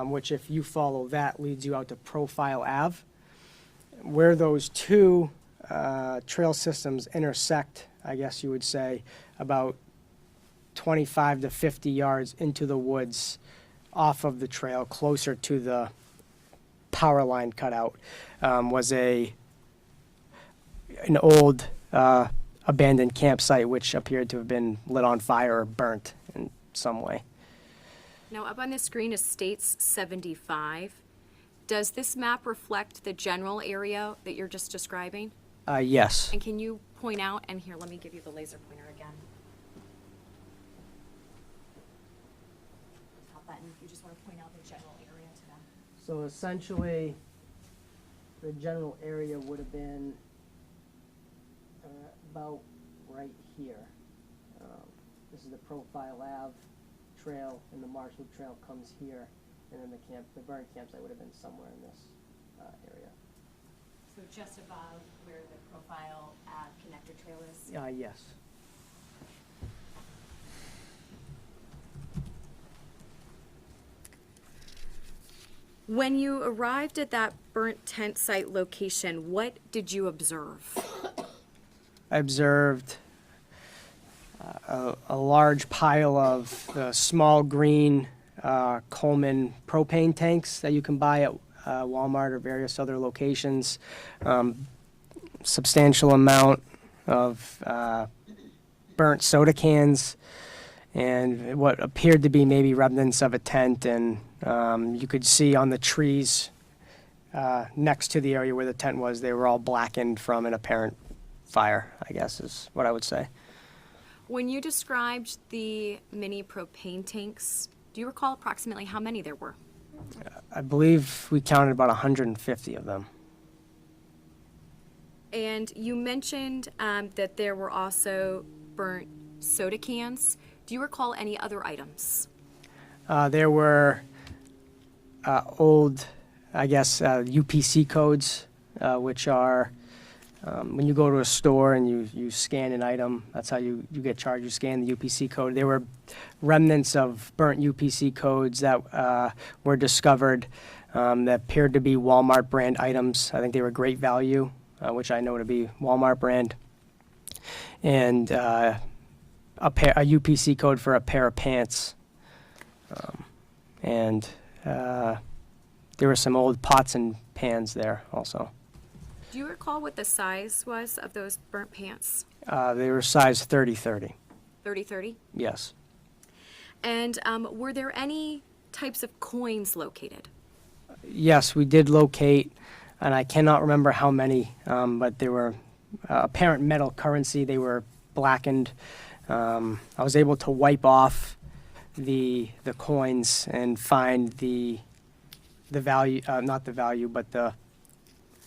Speaker 2: which if you follow that leads you out to Profile Ave. Where those two trail systems intersect, I guess you would say, about 25 to 50 yards into the woods off of the trail, closer to the power line cutout, was an old abandoned campsite which appeared to have been lit on fire or burnt in some way.
Speaker 3: Now, up on the screen is States 75. Does this map reflect the general area that you're just describing?
Speaker 2: Yes.
Speaker 3: And can you point out, and here, let me give you the laser pointer again. Top button, if you just want to point out the general area to them.
Speaker 2: So essentially, the general area would have been about right here. This is the Profile Ave trail, and the Marsh Loop Trail comes here, and then the burnt campsite would have been somewhere in this area.
Speaker 3: So just above where the Profile Ave connector trail is?
Speaker 2: Yes.
Speaker 3: When you arrived at that burnt tent site location, what did you observe?
Speaker 2: I observed a large pile of small green Coleman propane tanks that you can buy at Walmart or various other locations. Substantial amount of burnt soda cans and what appeared to be maybe remnants of a tent, and you could see on the trees next to the area where the tent was, they were all blackened from an apparent fire, I guess is what I would say.
Speaker 3: When you described the mini propane tanks, do you recall approximately how many there were?
Speaker 2: I believe we counted about 150 of them.
Speaker 3: And you mentioned that there were also burnt soda cans. Do you recall any other items?
Speaker 2: There were old, I guess, UPC codes, which are when you go to a store and you scan an item, that's how you get charged. You scan the UPC code. There were remnants of burnt UPC codes that were discovered that appeared to be Walmart brand items. I think they were Great Value, which I know to be Walmart brand, and a UPC code for a pair of pants. And there were some old pots and pans there also.
Speaker 3: Do you recall what the size was of those burnt pants?
Speaker 2: They were size 30-30.
Speaker 3: 30-30?
Speaker 2: Yes.
Speaker 3: And were there any types of coins located?
Speaker 2: Yes, we did locate, and I cannot remember how many, but they were apparent metal currency. They were blackened. I was able to wipe off the coins and find the value, not the value, but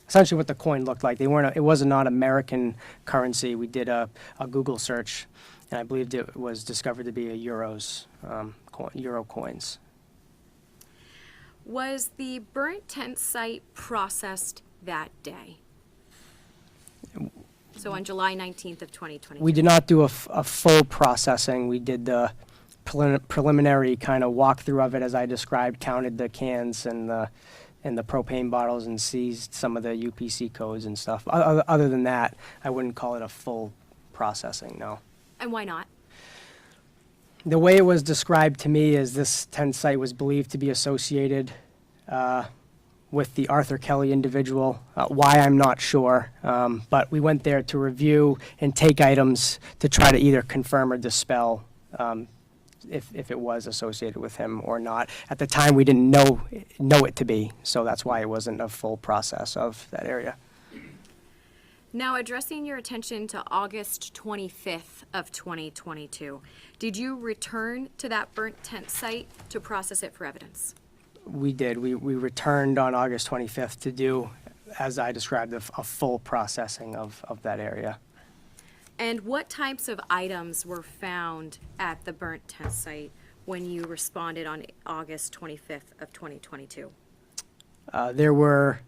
Speaker 2: essentially what the coin looked like. They weren't. It was not American currency. We did a Google search, and I believed it was discovered to be a euro coins.
Speaker 3: Was the burnt tent site processed that day? So on July 19th of 2022?
Speaker 2: We did not do a full processing. We did the preliminary kind of walkthrough of it, as I described, counted the cans and the propane bottles and seized some of the UPC codes and stuff. Other than that, I wouldn't call it a full processing, no.
Speaker 3: And why not?
Speaker 2: The way it was described to me is this tent site was believed to be associated with the Arthur Kelly individual. Why, I'm not sure. But we went there to review and take items to try to either confirm or dispel if it was associated with him or not. At the time, we didn't know it to be, so that's why it wasn't a full process of that area.
Speaker 3: Now, addressing your attention to August 25th of 2022, did you return to that burnt tent site to process it for evidence?
Speaker 2: We did. We returned on August 25th to do, as I described, a full processing of that area.
Speaker 3: And what types of items were found at the burnt tent site when you responded on August 25th of 2022?
Speaker 2: There were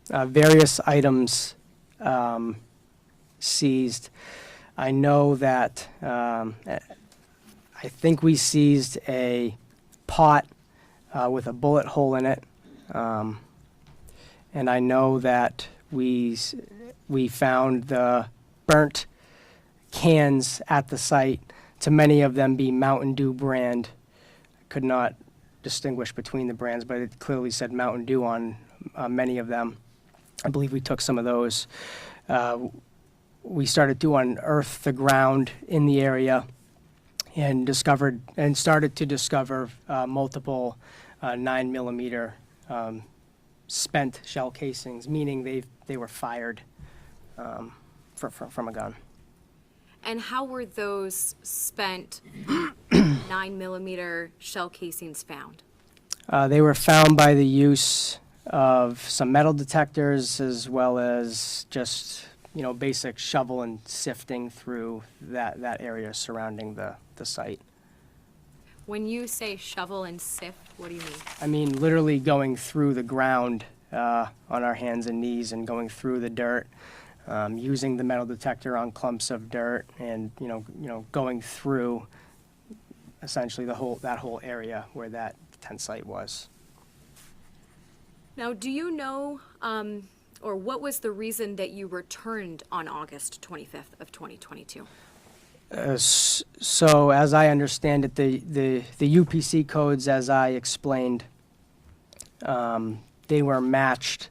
Speaker 2: various items seized. I know that I think we seized a pot with a bullet hole in it, and I know that we found the burnt cans at the site, to many of them be Mountain Dew brand. I could not distinguish between the brands, but it clearly said Mountain Dew on many of them. I believe we took some of those. We started to unearth the ground in the area and started to discover multiple 9mm spent shell casings, meaning they were fired from a gun.
Speaker 3: And how were those spent 9mm shell casings found?
Speaker 2: They were found by the use of some metal detectors, as well as just basic shovel and sifting through that area surrounding the site.
Speaker 3: When you say shovel and sift, what do you mean?
Speaker 2: I mean literally going through the ground on our hands and knees and going through the dirt, using the metal detector on clumps of dirt, and going through essentially that whole area where that tent site was.
Speaker 3: Now, do you know, or what was the reason that you returned on August 25th of 2022?
Speaker 2: So as I understand it, the UPC codes, as I explained, they were matched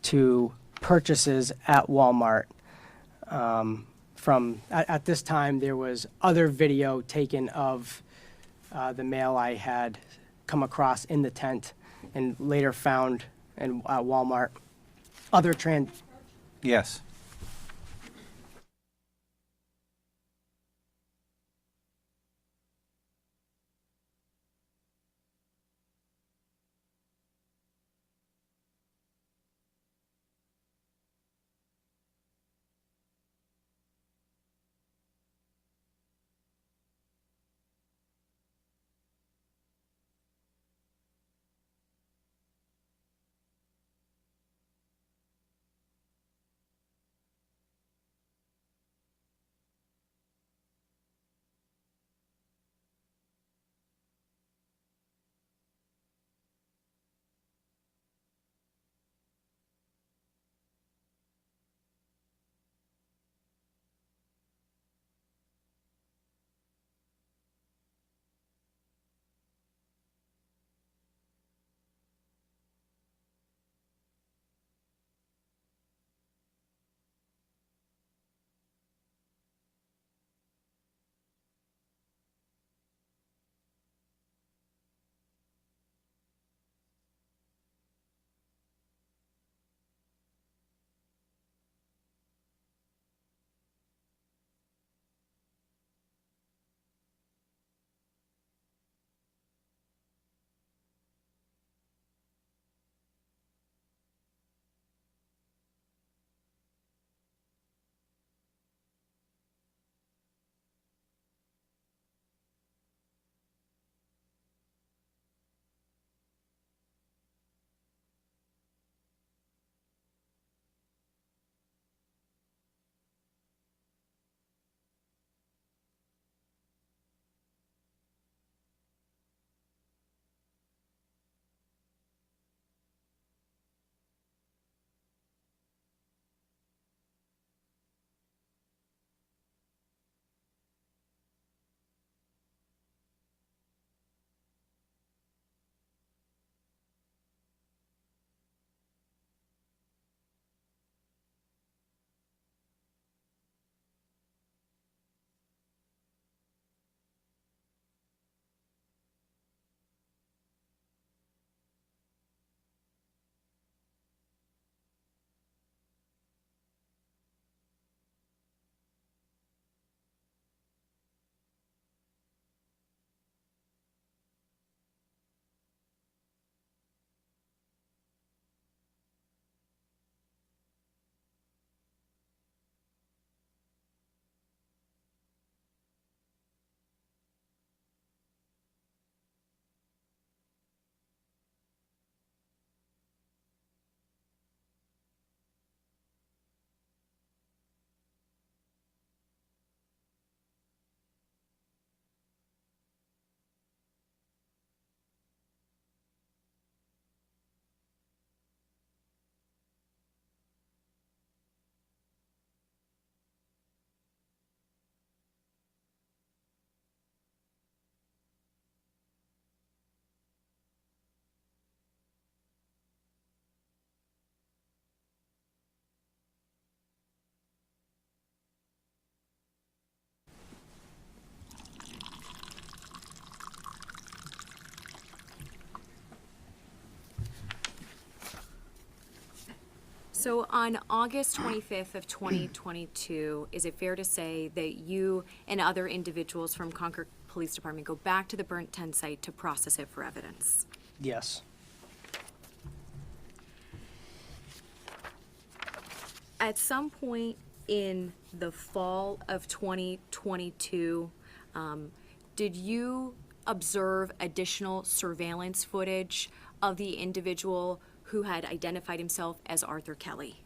Speaker 2: to purchases at Walmart. At this time, there was other video taken of the mail I had come across in the tent and later found at Walmart.
Speaker 1: Yes.
Speaker 3: So on August 25th of 2022, is it fair to say that you and other individuals from Concord Police Department go back to the burnt tent site to process it for evidence?
Speaker 2: Yes.
Speaker 3: At some point in the fall of 2022, did you observe additional surveillance footage of the individual who had identified himself as Arthur Kelly?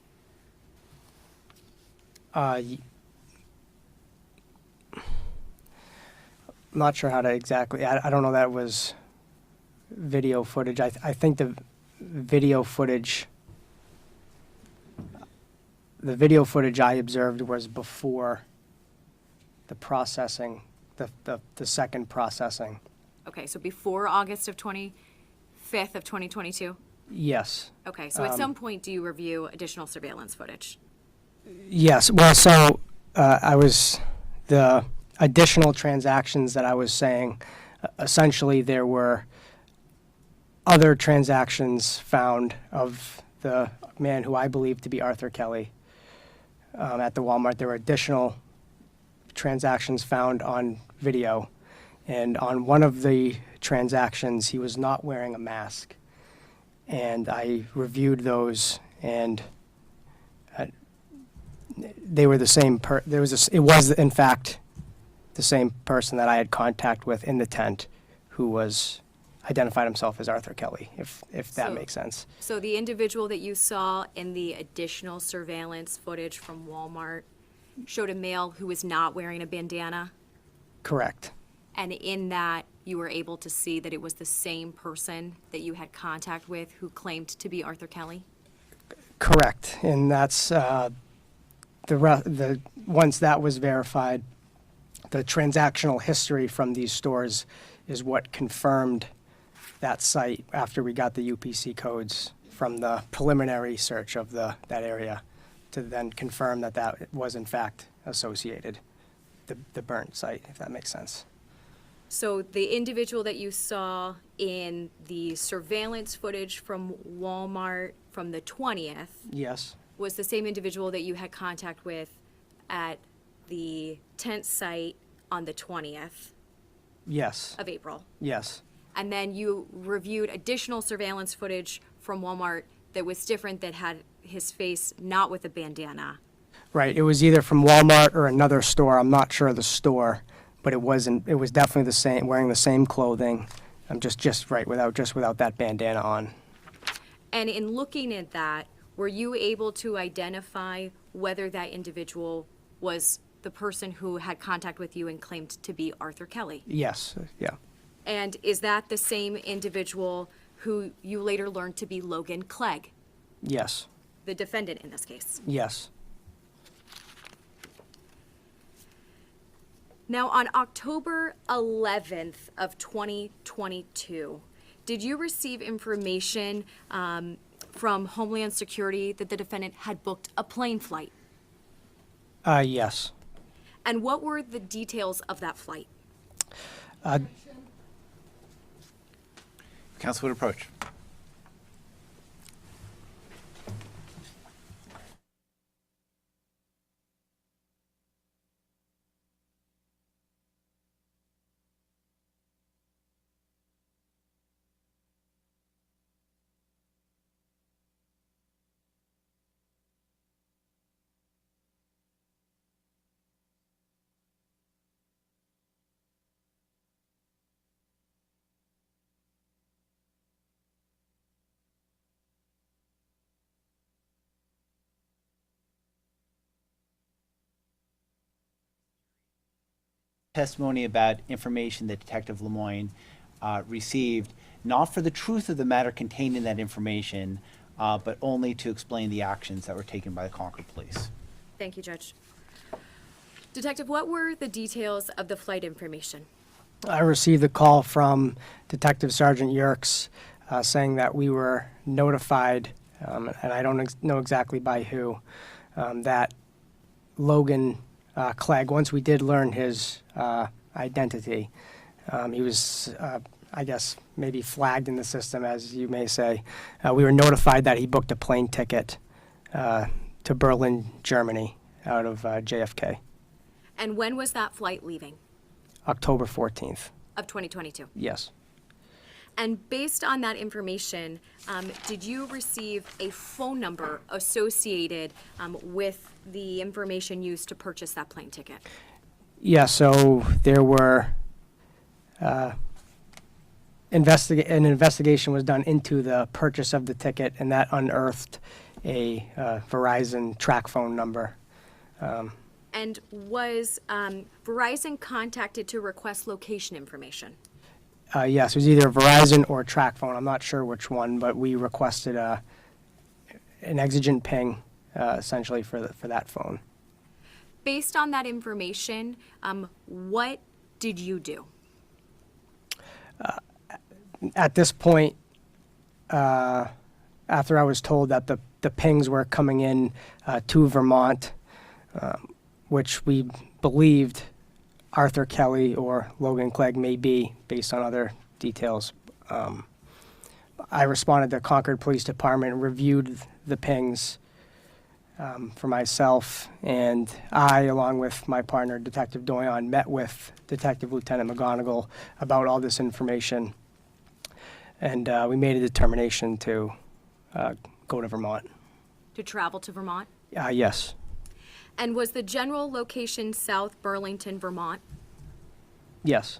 Speaker 2: I'm not sure how to exactly, I don't know that it was video footage. I think the video footage I observed was before the processing, the second processing.
Speaker 3: Okay, so before August of 25th of 2022?
Speaker 2: Yes.
Speaker 3: Okay, so at some point, do you review additional surveillance footage?
Speaker 2: Yes. Well, so the additional transactions that I was saying, essentially there were other transactions found of the man who I believe to be Arthur Kelly at the Walmart. There were additional transactions found on video. And on one of the transactions, he was not wearing a mask. And I reviewed those, and they were the same. It was in fact the same person that I had contact with in the tent, who was identified himself as Arthur Kelly. If that
Speaker 3: So-
Speaker 2: makes sense.
Speaker 3: So the individual that you saw in the additional surveillance footage from Walmart showed a male who was not wearing a bandana?
Speaker 2: Correct.
Speaker 3: And in that, you were able to see that it was the same person that you had contact with who claimed to be Arthur Kelly?
Speaker 2: Correct. And that's once that was verified, the transactional history from these stores is what confirmed that site after we got the UPC codes from the preliminary search of that area to then confirm that was in fact associated, the burnt site, if that makes sense.
Speaker 3: So the individual that you saw in the surveillance footage from Walmart from the 20th
Speaker 2: Yes.
Speaker 3: was the same individual that you had contact with at the tent site on the 20th
Speaker 2: Yes.
Speaker 3: of April.
Speaker 2: Yes.
Speaker 3: And then you reviewed additional surveillance footage from Walmart that was different, that had his face not with a bandana.
Speaker 2: Right. It was either from Walmart or another store. I'm not sure of the store, but it was definitely the same, wearing the same clothing. I'm just right, without that bandana on.
Speaker 3: And in looking at that, were you able to identify whether that individual was the person who had contact with you and claimed to be Arthur Kelly?
Speaker 2: Yes. Yeah.
Speaker 3: And is that the same individual who you later learned to be Logan Clegg,
Speaker 2: Yes.
Speaker 3: the defendant in this case?
Speaker 2: Yes.
Speaker 3: Now, on October 11th of 2022, did you receive information from Homeland Security that the defendant had booked a plane flight?
Speaker 2: Yes.
Speaker 3: And what were the details of that flight?
Speaker 1: Council would approach. Testimony about information that Detective Lemoyne received, not for the truth of the matter contained in that information, but only to explain the actions that were taken by the Concord Police.
Speaker 3: Thank you, Judge. Detective, what were the details of the flight information?
Speaker 2: I received a call from Detective Sergeant Yerkes saying that we were notified, and I don't know exactly by who, that Logan Clegg, once we did learn his identity, he was, I guess, maybe flagged in the system, as you may say. We were notified that he booked a plane ticket to Berlin, Germany, out of JFK,
Speaker 3: And when was that flight leaving
Speaker 2: October 14th.
Speaker 3: of 2022?
Speaker 2: Yes.
Speaker 3: And based on that information, did you receive a phone number associated with the information used to purchase that plane ticket?
Speaker 2: Yeah, so there were, an investigation was done into the purchase of the ticket, and that unearthed a Verizon track phone number.
Speaker 3: And was Verizon contacted to request location information?
Speaker 2: Yes, it was either Verizon or track phone. I'm not sure which one, but we requested an exigent ping, essentially, for that phone.
Speaker 3: Based on that information, what did you do?
Speaker 2: At this point, after I was told that the pings were coming in to Vermont, which we believed Arthur Kelly or Logan Clegg may be, based on other details, I responded to Concord Police Department, reviewed the pings for myself, and I, along with my partner, Detective Doyon, met with Detective Lieutenant McGonigal about all this information, and we made a determination to go to Vermont.
Speaker 3: To travel to Vermont?
Speaker 2: Yes.
Speaker 3: And was the general location South Burlington, Vermont?
Speaker 2: Yes.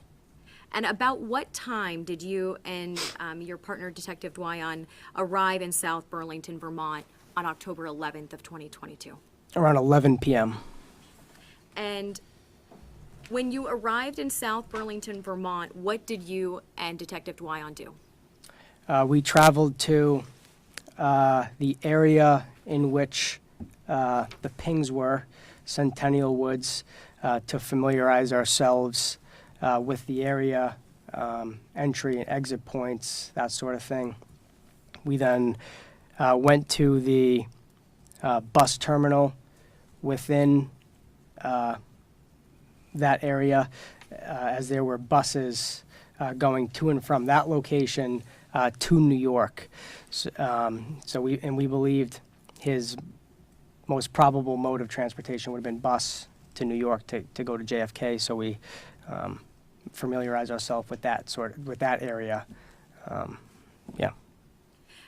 Speaker 3: And about what time did you and your partner, Detective Doyon, arrive in South Burlington, Vermont on October 11th of 2022?
Speaker 2: Around 11 p.m.
Speaker 3: And when you arrived in South Burlington, Vermont, what did you and Detective Doyon do?
Speaker 2: We traveled to the area in which the pings were, Centennial Woods, to familiarize ourselves with the area, entry and exit points, that sort of thing. We then went to the bus terminal within that area, as there were buses going to and from that location to New York. So we believed his most probable mode of transportation would have been bus to New York to go to JFK. So we familiarized ourselves with that area. Yeah.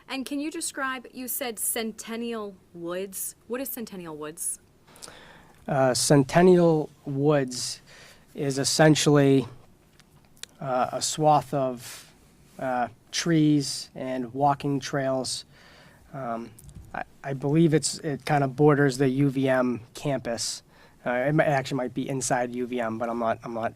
Speaker 3: And can you describe, you said Centennial Woods. What is Centennial Woods?
Speaker 2: Centennial Woods is essentially a swath of trees and walking trails. I believe it kind of borders the UVM campus. Actually might be inside UVM, but I'm not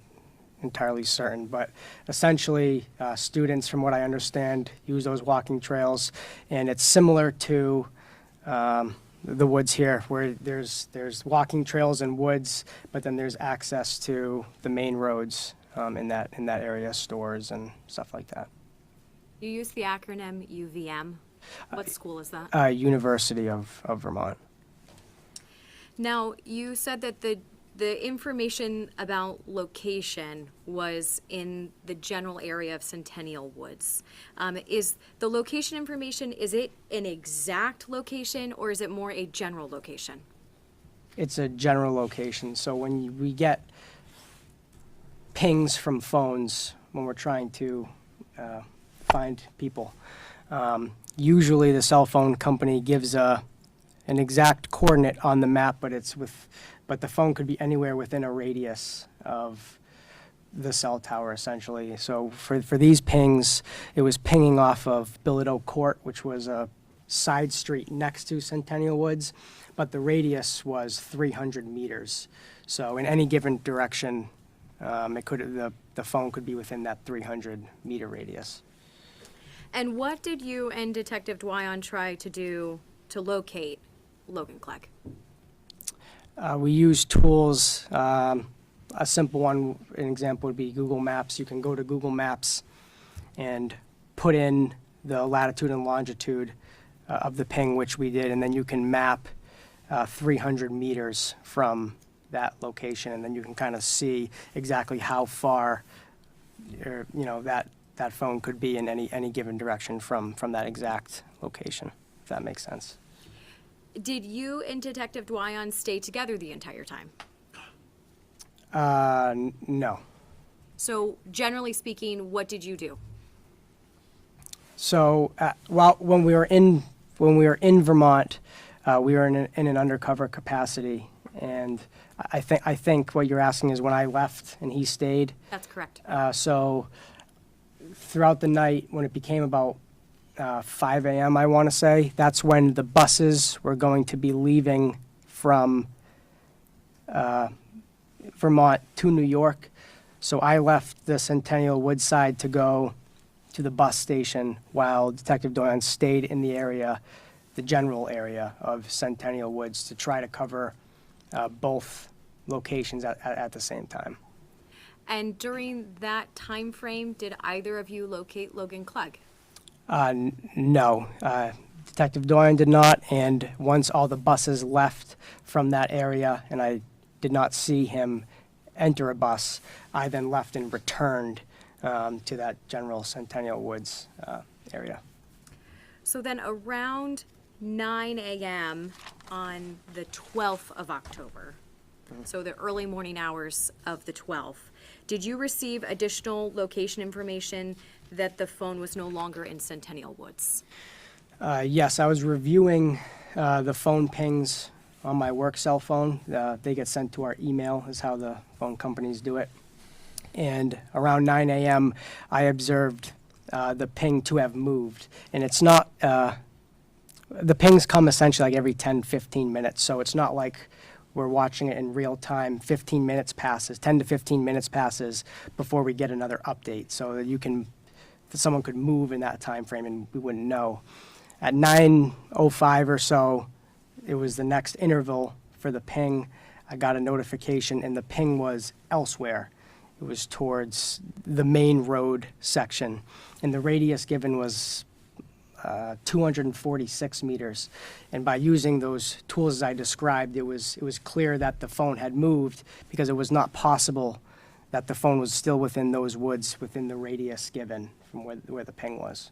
Speaker 2: entirely certain. But essentially, students, from what I understand, use those walking trails, and it's similar to the woods here, where there's walking trails and woods, but then there's access to the main roads in that area, stores and stuff like that.
Speaker 3: You use the acronym UVM. What school is that?
Speaker 2: University of Vermont.
Speaker 3: Now, you said that the information about location was in the general area of Centennial Woods. Is the location information, is it an exact location or is it more a general location?
Speaker 2: It's a general location. So when we get pings from phones when we're trying to find people, usually the cell phone company gives an exact coordinate on the map, but the phone could be anywhere within a radius of the cell tower, essentially. So for these pings, it was pinging off of Bilodeau Court, which was a side street next to Centennial Woods, but the radius was 300 meters. So in any given direction, the phone could be within that 300-meter radius.
Speaker 3: And what did you and Detective Doyon try to do to locate Logan Clegg?
Speaker 2: We use tools. A simple one, an example would be Google Maps. You can go to Google Maps and put in the latitude and longitude of the ping, which we did, and then you can map 300 meters from that location, and then you can kind of see exactly how far that phone could be in any given direction from that exact location, if that makes sense.
Speaker 3: Did you and Detective Dwyon stay together the entire time?
Speaker 2: No.
Speaker 3: So generally speaking, what did you do?
Speaker 2: So, well, when we were in Vermont, we were in an undercover capacity, and I think what you're asking is when I left and he stayed.
Speaker 3: That's correct.
Speaker 2: So, throughout the night, when it became about 5 a.m., I want to say, that's when the buses were going to be leaving from Vermont to New York. So I left the Centennial Woodside to go to the bus station while Detective Dwyon stayed in the area, the general area of Centennial Woods, to try to cover both locations at the same time.
Speaker 3: And during that time frame, did either of you locate Logan Clegg?
Speaker 2: No, Detective Dwyon did not, and once all the buses left from that area and I did not see him enter a bus, I then left and returned to that general Centennial Woods area.
Speaker 3: So then around 9 a.m. on the 12th of October, so the early morning hours of the 12th, did you receive additional location information that the phone was no longer in Centennial Woods?
Speaker 2: Yes, I was reviewing the phone pings on my work cell phone. They get sent to our email, is how the phone companies do it. And around 9 a.m., I observed the ping to have moved. And it's not, the pings come essentially like every 10, 15 minutes. So it's not like we're watching it in real time. 15 minutes passes, 10 to 15 minutes passes before we get another update. So that someone could move in that time frame and we wouldn't know. At 9:05 or so, it was the next interval for the ping. I got a notification, and the ping was elsewhere. It was towards the main road section, and the radius given was 246 meters. And by using those tools as I described, it was clear that the phone had moved because it was not possible that the phone was still within those woods, within the radius given from where the ping was.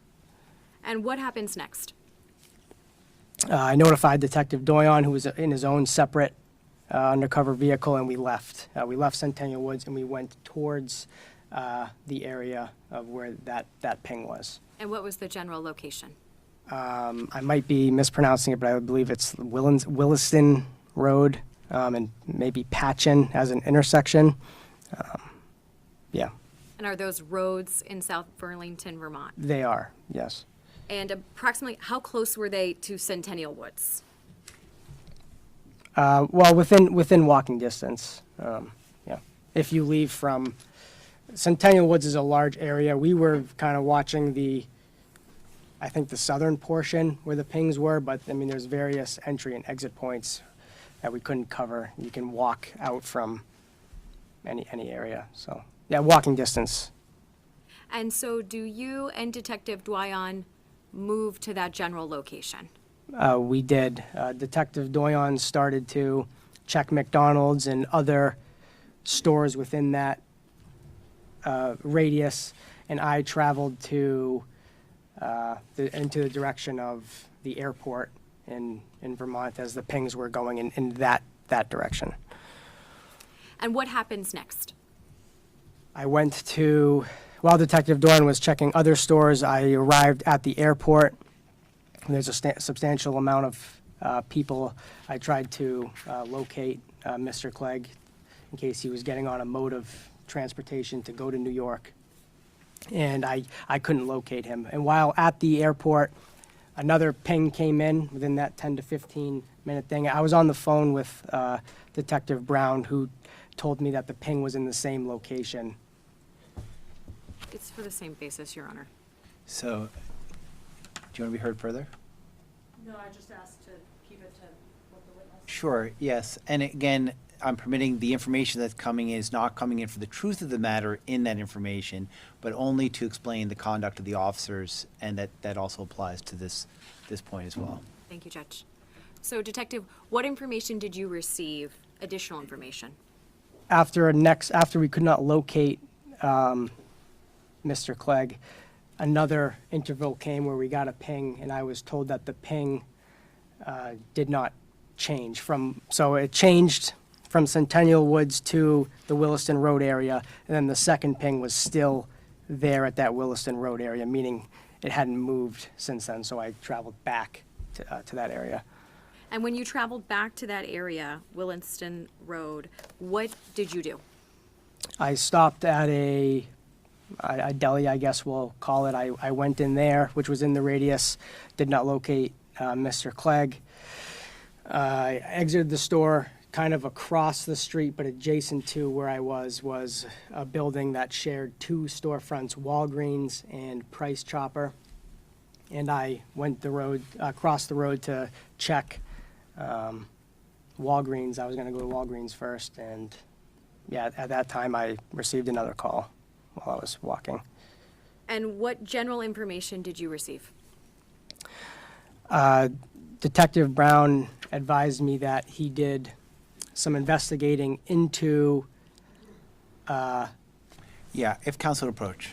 Speaker 3: And what happens next?
Speaker 2: I notified Detective Dwyon, who was in his own separate undercover vehicle, and we left. We left Centennial Woods, and we went towards the area of where that ping was.
Speaker 3: And what was the general location?
Speaker 2: I might be mispronouncing it, but I believe it's Williston Road and maybe Patchen as an intersection. Yeah,
Speaker 3: And are those roads in South Burlington, Vermont?
Speaker 2: they are, yes.
Speaker 3: And approximately how close were they to Centennial Woods?
Speaker 2: Well, within walking distance. Yeah. If you leave from Centennial Woods is a large area. We were kind of watching I think the southern portion where the pings were, but I mean, there's various entry and exit points that we couldn't cover. You can walk out from any area. So yeah, walking distance.
Speaker 3: And so do you and Detective Dwyon move to that general location?
Speaker 2: We did. Detective Dwyon started to check McDonald's and other stores within that radius, and I traveled to into the direction of the airport in Vermont as the pings were going in that direction.
Speaker 3: And what happens next?
Speaker 2: I went to, while Detective Dwyon was checking other stores, I arrived at the airport. There's a substantial amount of people. I tried to locate Mr. Clegg in case he was getting on a mode of transportation to go to New York. And I couldn't locate him. And while at the airport, another ping came in within that 10 to 15 minute thing. I was on the phone with Detective Brown, who told me that the ping was in the same location.
Speaker 3: It's for the same basis, Your Honor.
Speaker 1: So, do you want to be heard further?
Speaker 4: No, I just asked to keep it to what the witness.
Speaker 1: Sure, yes. And again, I'm permitting the information that's coming in is not coming in for the truth of the matter in that information, but only to explain the conduct of the officers, and that also applies to this point as well.
Speaker 3: Thank you, Judge. So, Detective, what information did you receive, additional information?
Speaker 2: After we could not locate Mr. Clegg, another interval came where we got a ping, and I was told that the ping did not change so it changed from Centennial Woods to the Williston Road area, and then the second ping was still there at that Williston Road area, meaning it hadn't moved since then, so I traveled back to that area.
Speaker 3: And when you traveled back to that area, Williston Road, what did you do?
Speaker 2: I stopped at a deli, I guess we'll call it. I went in there, which was in the radius, did not locate Mr. Clegg. I exited the store kind of across the street, but adjacent to where I was a building that shared two storefronts, Walgreens and Price Chopper. And I went across the road to check Walgreens. I was going to go to Walgreens first, and yeah, at that time I received another call while I was walking.
Speaker 3: And what general information did you receive?
Speaker 2: Detective Brown advised me that he did some investigating into
Speaker 1: Yeah, if council would approach.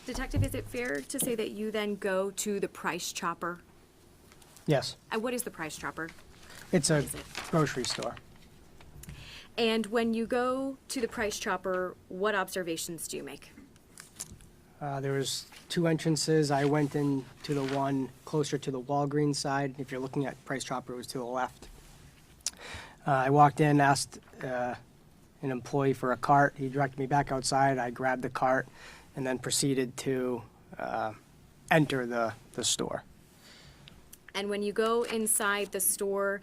Speaker 3: Detective, is it fair to say that you then go to the Price Chopper?
Speaker 2: yes,
Speaker 3: And what is the Price Chopper?
Speaker 2: it's a
Speaker 3: Is it?
Speaker 2: grocery store.
Speaker 3: And when you go to the Price Chopper, what observations do you make?
Speaker 2: There was two entrances. I went into the one closer to the Walgreens side. If you're looking at Price Chopper, it was to the left. I walked in, asked an employee for a cart. He directed me back outside. I grabbed the cart and then proceeded to enter the store.
Speaker 3: And when you go inside the store,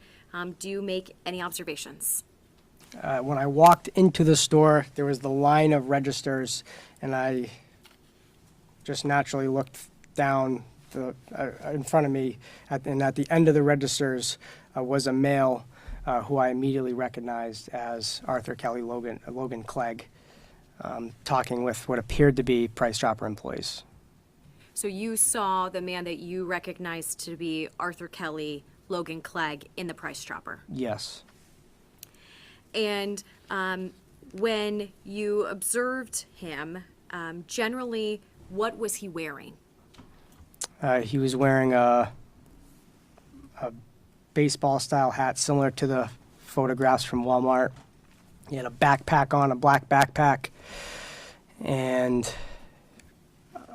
Speaker 3: do you make any observations?
Speaker 2: When I walked into the store, there was the line of registers, and I just naturally looked down in front of me, and at the end of the registers was a male who I immediately recognized as Arthur Kelly Logan Clegg, talking with what appeared to be Price Chopper employees.
Speaker 3: So you saw the man that you recognized to be Arthur Kelly, Logan Clegg, in the Price Chopper.
Speaker 2: Yes.
Speaker 3: And when you observed him, generally, what was he wearing?
Speaker 2: He was wearing a baseball-style hat similar to the photographs from Walmart. He had a backpack on, a black backpack, and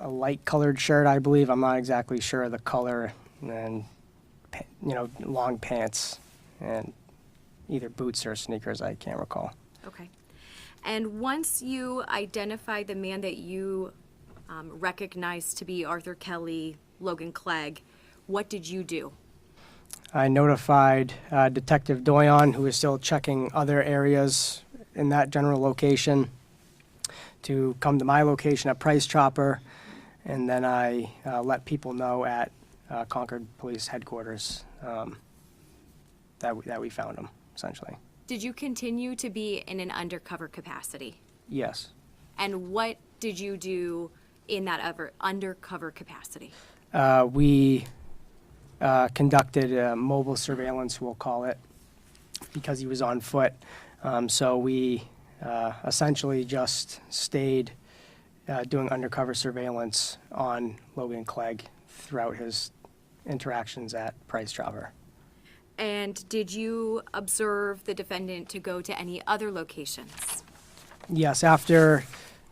Speaker 2: a light-colored shirt, I believe. I'm not exactly sure of the color, and long pants, and either boots or sneakers. I can't recall.
Speaker 3: Okay. And once you identified the man that you recognized to be Arthur Kelly, Logan Clegg, what did you do?
Speaker 2: I notified Detective Doyon, who is still checking other areas in that general location, to come to my location at Price Chopper, and then I let people know at Concord Police Headquarters that we found him, essentially.
Speaker 3: Did you continue to be in an undercover capacity?
Speaker 2: Yes.
Speaker 3: And what did you do in that undercover capacity?
Speaker 2: We conducted mobile surveillance, we'll call it, because he was on foot. So we essentially just stayed doing undercover surveillance on Logan Clegg throughout his interactions at Price Chopper.
Speaker 3: And did you observe the defendant to go to any other locations?
Speaker 2: Yes, after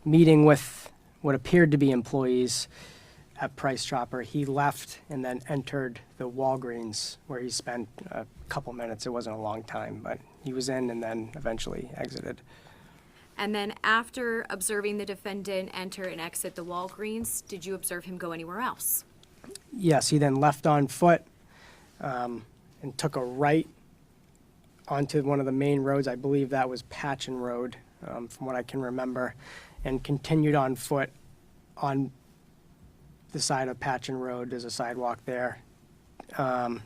Speaker 2: meeting with what appeared to be employees at Price Chopper, he left and then entered the Walgreens, where he spent a couple minutes. It wasn't a long time, but he was in and then eventually exited.
Speaker 3: And then after observing the defendant enter and exit the Walgreens, did you observe him go anywhere else?
Speaker 2: Yes, he then left on foot and took a right onto one of the main roads. I believe that was Patchen Road, from what I can remember, and continued on foot on the side of Patchen Road. There's a sidewalk there. I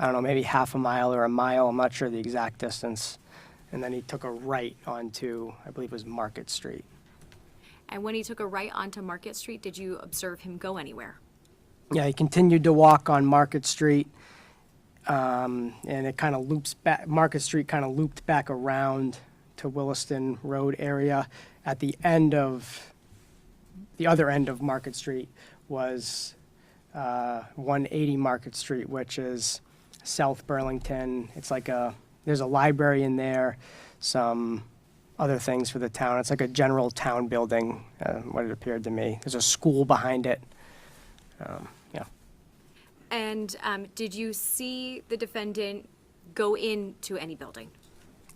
Speaker 2: don't know, maybe half a mile or a mile. I'm not sure the exact distance. And then he took a right onto, I believe it was Market Street.
Speaker 3: And when he took a right onto Market Street, did you observe him go anywhere?
Speaker 2: Yeah, he continued to walk on Market Street, and it kind of loops back. Market Street kind of looped back around to Williston Road area. At the other end of Market Street was 180 Market Street, which is South Burlington. It's like there's a library in there, some other things for the town. It's like a general town building, what it appeared to me. There's a school behind it. Yeah.
Speaker 3: And did you see the defendant go into any building?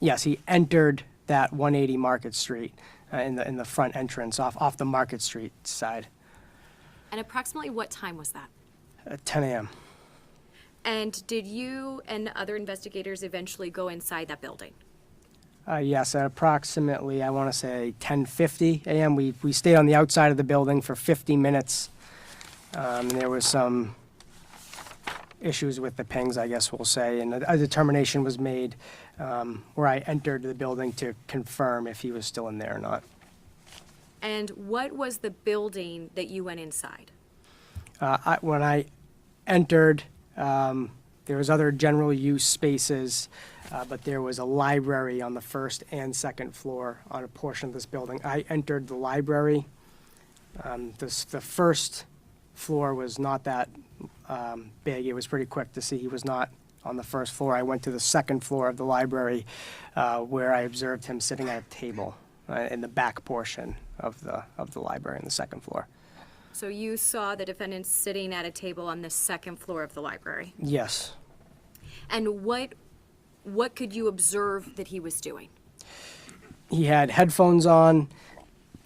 Speaker 2: Yes, he entered that 180 Market Street in the front entrance off the Market Street side.
Speaker 3: And approximately what time was that?
Speaker 2: At 10 a.m.
Speaker 3: And did you and other investigators eventually go inside that building?
Speaker 2: Yes, at approximately, I want to say 10:50 a.m. We stayed on the outside of the building for 50 minutes. And there was some issues with the pings, I guess we'll say, and a determination was made where I entered the building to confirm if he was still in there or not.
Speaker 3: And what was the building that you went inside?
Speaker 2: When I entered, there was other general use spaces, but there was a library on the first and second floor on a portion of this building. I entered the library. The first floor was not that big. It was pretty quick to see he was not on the first floor. I went to the second floor of the library where I observed him sitting at a table in the back portion of the library on the second floor.
Speaker 3: So you saw the defendant sitting at a table on the second floor of the library.
Speaker 2: Yes.
Speaker 3: And what could you observe that he was doing?
Speaker 2: He had headphones on.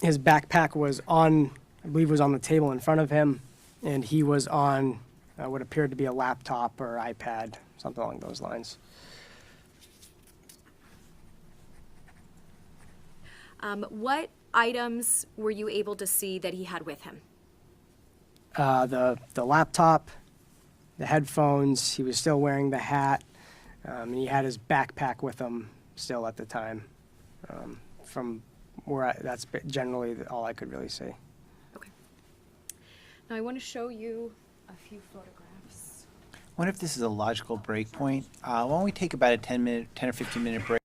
Speaker 2: His backpack was on, I believe, was on the table in front of him, and he was on what appeared to be a laptop or iPad, something along those lines.
Speaker 3: What items were you able to see that he had with him?
Speaker 2: The laptop, the headphones. He was still wearing the hat, and he had his backpack with him still at the time. From where that's generally all I could really see.
Speaker 3: Okay. Now I want to show you a few photographs.
Speaker 1: I wonder if this is a logical break point. Why don't we take about a 10 or 15 minute break?